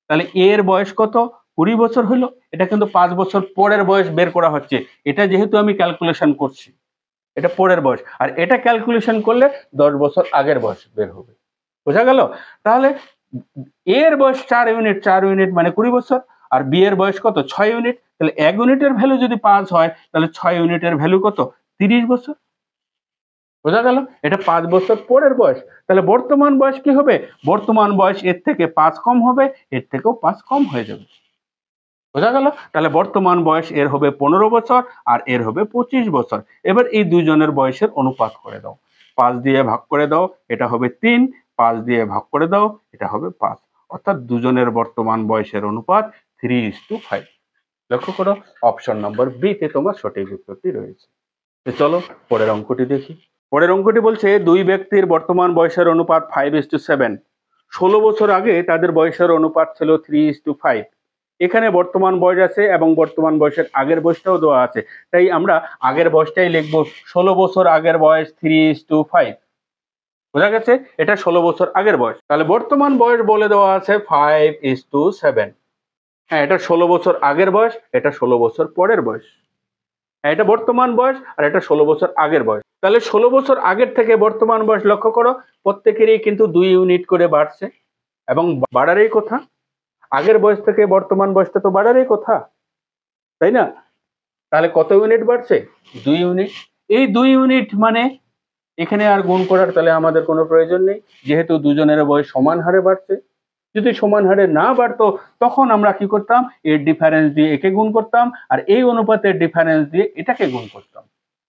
তাহলে এর বয়স কত? 20 বছর হলো। এটা কিন্তু 5 বছর পরের বয়স বের করা হচ্ছে। এটা যেহেতু আমি ক্যালকুলেশন করছি, এটা পরের বয়স, আর এটা ক্যালকুলেশন করলে 10 বছর আগের বয়স বের হবে। বোঝা গেল? তাহলে এর বয়স 4 ইউনিট, 4 ইউনিট মানে 20 বছর। আর বি এর বয়স কত? 6 ইউনিট। তাহলে 1 ইউনিটের ভ্যালু যদি 5 হয়, তাহলে 6 ইউনিটের ভ্যালু কত? 30 বছর। বোঝা গেল? এটা 5 বছর পরের বয়স। তাহলে বর্তমান বয়স কি হবে? বর্তমান বয়স এর থেকে 5 কম হবে, এর থেকেও 5 কম হয়ে যাবে। বোঝা গেল? তাহলে বর্তমান বয়স এর হবে 15 বছর আর এর হবে 25 বছর। এবার এই দুইজনের বয়সের অনুপাত করে দাও। 5 দিয়ে ভাগ করে দাও, এটা হবে 3, 5 দিয়ে ভাগ করে দাও, এটা হবে 5। অর্থাৎ দুজনের বর্তমান বয়সের অনুপাত 3:5। লক্ষ্য করো, অপশন নম্বর বি তে তোমার সঠিক উত্তরটি রয়েছে। তো চলো পরের অঙ্কটি দেখি। পরের অঙ্কটি বলছে দুই ব্যক্তির বর্তমান বয়সের অনুপাত 5:7। 16 বছর আগে তাদের বয়সের অনুপাত ছিল 3:5। এখানে বর্তমান বয়স আছে এবং বর্তমান বয়সের আগের বয়সটাও দেওয়া আছে, তাই আমরা আগের বয়সটাই লিখবো। 16 বছর আগের বয়স 3:5। বোঝা গেছে? এটা 16 বছর আগের বয়স। তাহলে বর্তমান বয়স বলে দেওয়া আছে 5:7। হ্যাঁ, এটা 16 বছর আগের বয়স, এটা 16 বছর পরের বয়স। হ্যাঁ, এটা বর্তমান বয়স আর এটা 16 বছর আগের বয়স। তাহলে 16 বছর আগের থেকে বর্তমান বয়স লক্ষ্য করো, প্রত্যেকেরই কিন্তু 2 ইউনিট করে বাড়ছে এবং বাড়ারই কথা। আগের বয়স থেকে বর্তমান বয়সটা তো বাড়ারই কথা, তাই না? তাহলে কত ইউনিট বাড়ছে? 2 ইউনিট। এই 2 ইউনিট মানে এখানে আর গুণ করার তাহলে আমাদের কোনো প্রয়োজন নেই, যেহেতু দুজনের বয়স সমান হারে বাড়ছে। যদি সমান হারে না বাড়তো, তখন আমরা কি করতাম? এর ডিফারেন্স দিয়ে একে গুণ করতাম আর এই অনুপাতের ডিফারেন্স দিয়ে এটাকে গুণ করতাম।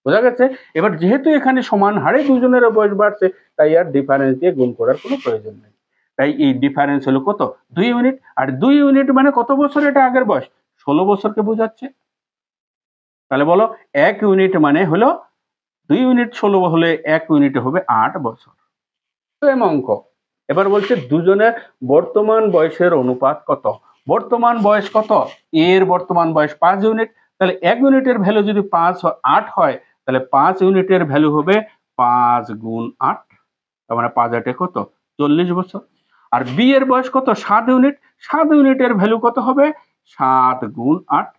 বোঝা গেছে? এবার যেহেতু এখানে সমান হারে দুজনের বয়স বাড়ছে, তাই আর ডিফারেন্স দিয়ে গুণ করার কোনো প্রয়োজন নেই। তাই এই ডিফারেন্স হলো কত? 2 ইউনিট। আর 2 ইউনিট মানে কত বছর এটা আগের বয়স? 16 বছরকে বোঝাচ্ছে। তাহলে বলো 1 ইউনিট মানে হলো 2 ইউনিট 16 হলে 1 ইউনিট হবে 8 বছর। সেম অঙ্ক। এবার বলছে দুজনের বর্তমান বয়সের অনুপাত কত? বর্তমান বয়স কত? এর বর্তমান বয়স 5 ইউনিট। তাহলে 1 ইউনিটের ভ্যালু যদি 8 হয়, তাহলে 5 ইউনিটের ভ্যালু হবে 5 গুণ 8। তার মানে 5 8 কত? 40 বছর। আর বি এর বয়স কত? 7 ইউনিট। 7 ইউনিটের ভ্যালু কত হবে? 7 গুণ 8,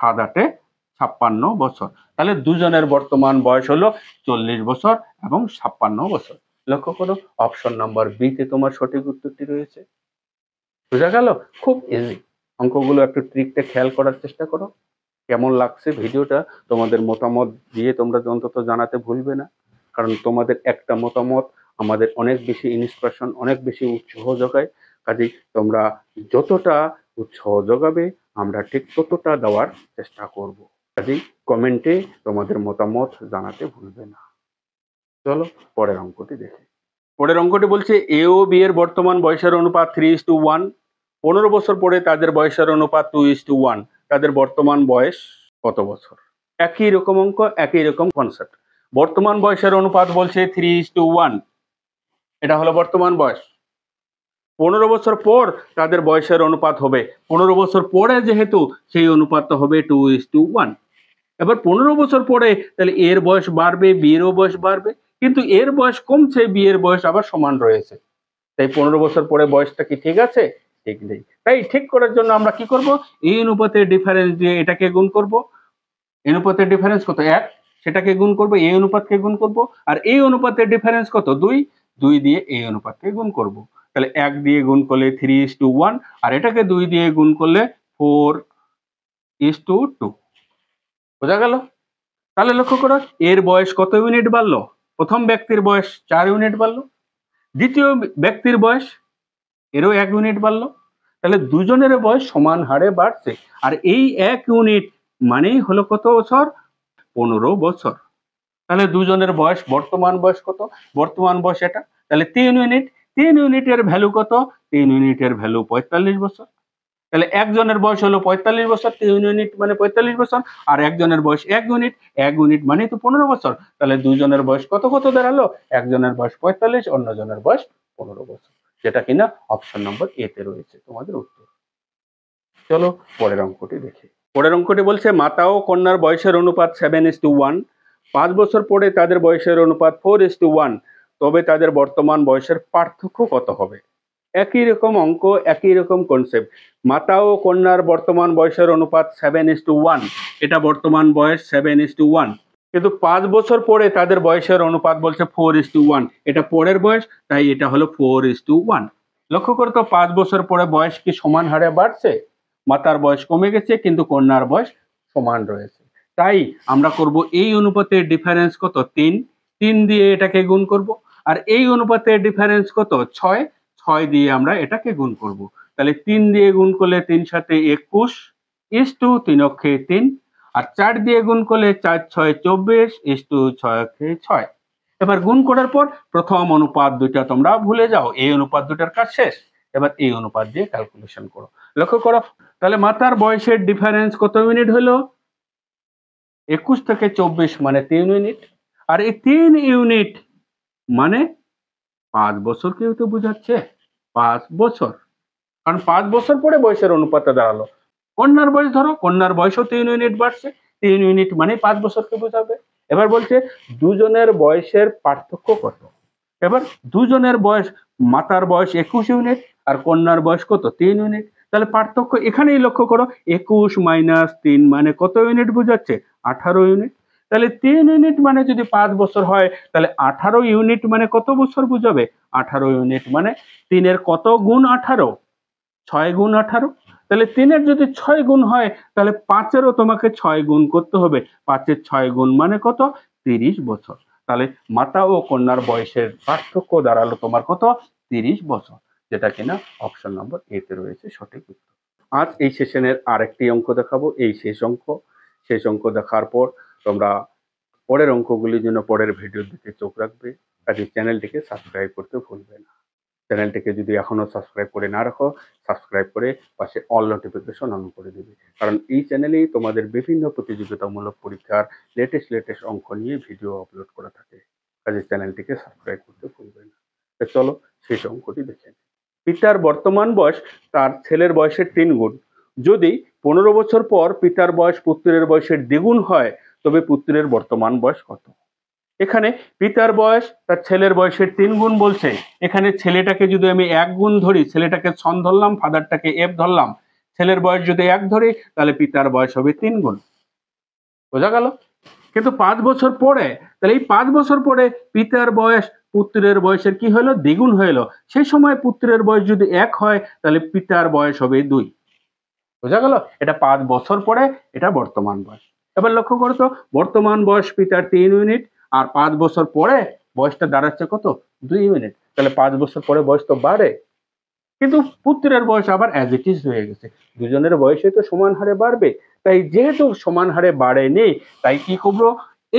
7 8 56 বছর। তাহলে দুজনের বর্তমান বয়স হলো 40 বছর এবং 56 বছর। লক্ষ্য করো, অপশন নাম্বার বি তে তোমার সঠিক উত্তরটি রয়েছে। বোঝা গেল? খুব ইজি। অঙ্কগুলো একটু ট্রিকটা খেয়াল করার চেষ্টা করো। কেমন লাগছে ভিডিওটা? তোমাদের মতামত দিয়ে তোমরা অন্তত জানাতে ভুলবে না, কারণ তোমাদের একটা মতামত আমাদের অনেক বেশি ইন্সপিরেশন, অনেক বেশি উৎসাহ যোগায়। কাজেই তোমরা যতটা উৎসাহ যোগাবে, আমরা ঠিক ততটা দেওয়ার চেষ্টা করব। কাজেই কমেন্টে তোমাদের মতামত জানাতে ভুলবে না। চলো পরের অঙ্কটি দেখি। পরের অঙ্কটি বলছে এ ও বি এর বর্তমান বয়সের অনুপাত 3:1। 15 বছর পরে তাদের বয়সের অনুপাত 2:1। তাদের বর্তমান বয়স কত বছর? একই রকম অঙ্ক, একই রকম কনসেপ্ট। বর্তমান বয়সের অনুপাত বলছে 3:1। এটা হলো বর্তমান বয়স। 15 বছর পর তাদের বয়সের অনুপাত হবে, 15 বছর পরে যেহেতু, সেই অনুপাতটা হবে 2:1। এবার 15 বছর পরে তাহলে এর বয়স বাড়বে, বি এরও বয়স বাড়বে, কিন্তু এর বয়স কমছে, বি এর বয়স আবার সমান রয়েছে। তাই 15 বছর পরে বয়সটা কি ঠিক আছে? ঠিক নেই। তাই ঠিক করার জন্য আমরা কি করব? এই অনুপাতের ডিফারেন্স দিয়ে এটাকে গুণ করব। অনুপাতের ডিফারেন্স কত? 1। সেটাকে গুণ করব, এই অনুপাতকে গুণ করব, আর এই অনুপাতের ডিফারেন্স কত 2, 2 দিয়ে এই অনুপাতকে গুণ করব। তাহলে 1 দিয়ে গুণ করলে 3:1, আর এটাকে 2 দিয়ে গুণ করলে 4:2। বোঝা গেল? তাহলে লক্ষ্য করো এর বয়স কত ইউনিট বাড়লো? প্রথম ব্যক্তির বয়স 4 ইউনিট বাড়লো, দ্বিতীয় ব্যক্তির বয়স এরও 1 ইউনিট বাড়লো। তাহলে দুজনের বয়স সমান হারে বাড়ছে, আর এই 1 ইউনিট মানেই হলো কত বছর? 15 বছর। তাহলে দুজনের বয়স, বর্তমান বয়স কত? বর্তমান বয়স এটা, তাহলে 3 ইউনিট। 3 ইউনিটের ভ্যালু কত? 3 ইউনিটের ভ্যালু 45 বছর। তাহলে একজনের বয়স হলো 45 বছর, 3 ইউনিট মানে 45 বছর, আর একজনের বয়স 1 ইউনিট, 1 ইউনিট মানে তো 15 বছর। তাহলে দুজনের বয়স কত কত দাঁড়ালো? একজনের বয়স 45, অন্যজনের বয়স 15 বছর, যেটা কিনা অপশন নম্বর এ তে রয়েছে তোমাদের উত্তর। চলো পরের অঙ্কটি দেখি। পরের অঙ্কটি বলছে মাতা ও কন্যার বয়সের অনুপাত 7:1, 5 বছর পরে তাদের বয়সের অনুপাত 4:1, তবে তাদের বর্তমান বয়সের পার্থক্য কত হবে? একই রকম অঙ্ক, একই রকম কনসেপ্ট। মাতা ও কন্যার বর্তমান বয়সের অনুপাত 7:1, এটা বর্তমান বয়স 7:1, কিন্তু 5 বছর পরে তাদের বয়সের অনুপাত বলছে 4:1, এটা পরের বয়স, তাই এটা হলো 4:1। লক্ষ্য করো তো 5 বছর পরে বয়স কি সমান হারে বাড়ছে? মাতার বয়স কমে গেছে কিন্তু কন্যার বয়স সমান রয়েছে। তাই আমরা করব এই অনুপাতের ডিফারেন্স কত? 3, 3 দিয়ে এটাকে গুণ করব, আর এই অনুপাতের ডিফারেন্স কত? 6, 6 দিয়ে আমরা এটাকে গুণ করব। তাহলে 3 দিয়ে গুণ করলে 3 7 21 ইস্টু 3 অক্ষে 3, আর 4 দিয়ে গুণ করলে 4 6 24 ইস্টু 6 অক্ষে 6। এবার গুণ করার পর প্রথম অনুপাত দুইটা তোমরা ভুলে যাও, এই অনুপাত দুটার কাজ শেষ। এবার এই অনুপাত দিয়ে ক্যালকুলেশন করো। লক্ষ্য করো তাহলে মাতার বয়সের ডিফারেন্স কত ইউনিট হলো? 21 থেকে 24 মানে 3 ইউনিট, আর এই 3 ইউনিট মানে 5 বছরকেও তো বোঝাচ্ছে, 5 বছর, কারণ 5 বছর পরে বয়সের অনুপাতটা দাঁড়ালো। কন্যার বয়স ধরো, কন্যার বয়সও 3 ইউনিট বাড়ছে, 3 ইউনিট মানে 5 বছরকে বোঝাবে। এবার বলছে দুজনের বয়সের পার্থক্য কত? এবার দুজনের বয়স, মাতার বয়স 21 ইউনিট আর কন্যার বয়স কত? 3 ইউনিট। তাহলে পার্থক্য এখানেই লক্ষ্য করো, 21 মাইনাস 3 মানে কত ইউনিট বোঝাচ্ছে? 18 ইউনিট। তাহলে 3 ইউনিট মানে যদি 5 বছর হয়, তাহলে 18 ইউনিট মানে কত বছর বুঝাবে? 18 ইউনিট মানে 3 এর কত গুণ 18? 6 গুণ 18। তাহলে 3 এর যদি 6 গুণ হয়, তাহলে 5 এরও তোমাকে 6 গুণ করতে হবে। 5 এর 6 গুণ মানে কত? 30 বছর। তাহলে মাতা ও কন্যার বয়সের পার্থক্য দাঁড়ালো তোমার কত? 30 বছর, যেটা কিনা অপশন নম্বর এ তে রয়েছে সঠিক উত্তর। আজ এই সেশনের আরেকটি অঙ্ক দেখাবো, এই শেষ অঙ্ক। শেষ অঙ্ক দেখার পর তোমরা পরের অঙ্কগুলির জন্য পরের ভিডিওর দিকে চোখ রাখবে, কাজে চ্যানেলটিকে সাবস্ক্রাইব করতে ভুলবে না। চ্যানেলটিকে যদি এখনো সাবস্ক্রাইব করে না রাখো, সাবস্ক্রাইব করে পাশে অল নোটিফিকেশন অন করে দেবে, কারণ এই চ্যানেলেই তোমাদের বিভিন্ন প্রতিযোগিতামূলক পরীক্ষার লেটেস্ট অঙ্ক নিয়ে ভিডিও আপলোড করা থাকে। কাজে চ্যানেলটিকে সাবস্ক্রাইব করতে ভুলবে না। তো চলো শেষ অঙ্কটি দেখে নিই। পিতার বর্তমান বয়স তার ছেলের বয়সের 3 গুণ। যদি 15 বছর পর পিতার বয়স পুত্রের বয়সের দ্বিগুণ হয়, তবে পুত্রের বর্তমান বয়স কত? এখানে পিতার বয়স তার ছেলের বয়সের 3 গুণ বলছে। এখানে ছেলেটাকে যদি আমি 1 গুণ ধরি, ছেলেটাকে সন ধরলাম, ফাদারটাকে এফ ধরলাম, ছেলের বয়স যদি 1 ধরি, তাহলে পিতার বয়স হবে 3 গুণ। বোঝা গেল? কিন্তু 5 বছর পরে, তাহলে এই 5 বছর পরে পিতার বয়স পুত্রের বয়সের কি হলো? দ্বিগুণ হলো। সেই সময় পুত্রের বয়স যদি 1 হয়, তাহলে পিতার বয়স হবে 2। বোঝা গেল? এটা 5 বছর পরে, এটা বর্তমান বয়স। এবার লক্ষ্য করো তো, বর্তমান বয়স পিতার 3 ইউনিট, আর 5 বছর পরে বয়সটা দাঁড়াচ্ছে কত? 2 ইউনিট। তাহলে 5 বছর পরে বয়স তো বাড়ে, কিন্তু পুত্রের বয়স আবার অ্যাজ ইট ইজ রয়ে গেছে। দুজনের বয়সে তো সমান হারে বাড়বে, তাই যেহেতু সমান হারে বাড়েনি, তাই কি করবো?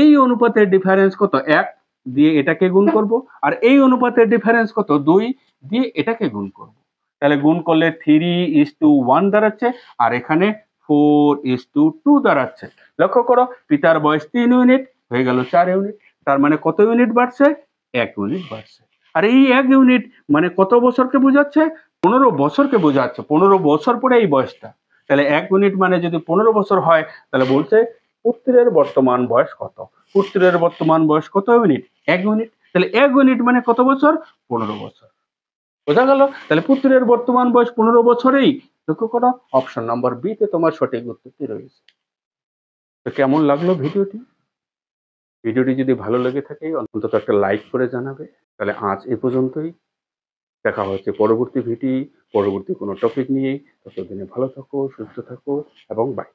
এই অনুপাতের ডিফারেন্স কত? 1 দিয়ে এটাকে গুণ করব, আর এই অনুপাতের ডিফারেন্স কত? 2 দিয়ে এটাকে গুণ করব। তাহলে গুণ করলে 3:1 দাঁড়াচ্ছে, আর এখানে 4:2 দাঁড়াচ্ছে। লক্ষ্য করো পিতার বয়স 3 ইউনিট হয়ে গেল 4 ইউনিট, তার মানে কত ইউনিট বাড়ছে? 1 ইউনিট বাড়ছে। আর এই 1 ইউনিট মানে কত বছরকে বোঝাচ্ছে? 15 বছরকে বোঝাচ্ছে। 15 বছর পরে এই বয়সটা। তাহলে 1 ইউনিট মানে যদি 15 বছর হয়, তাহলে বলছে পুত্রের বর্তমান বয়স কত? পুত্রের বর্তমান বয়স কত ইউনিট? 1 ইউনিট। তাহলে 1 ইউনিট মানে কত বছর? 15 বছর। বোঝা গেল? তাহলে পুত্রের বর্তমান বয়স 15 বছরেই। লক্ষ্য করো অপশন নাম্বার বি তে তোমার সঠিক উত্তরটি রয়েছে। তো কেমন লাগলো ভিডিওটি? ভিডিওটি যদি ভালো লেগে থাকে অন্তত একটা লাইক করে জানাবে। তাহলে আজ এ পর্যন্তই। দেখা হচ্ছে পরবর্তী কোনো টপিক নিয়ে। ততদিনে ভালো থাকো, সুস্থ থাকো এবং বাই।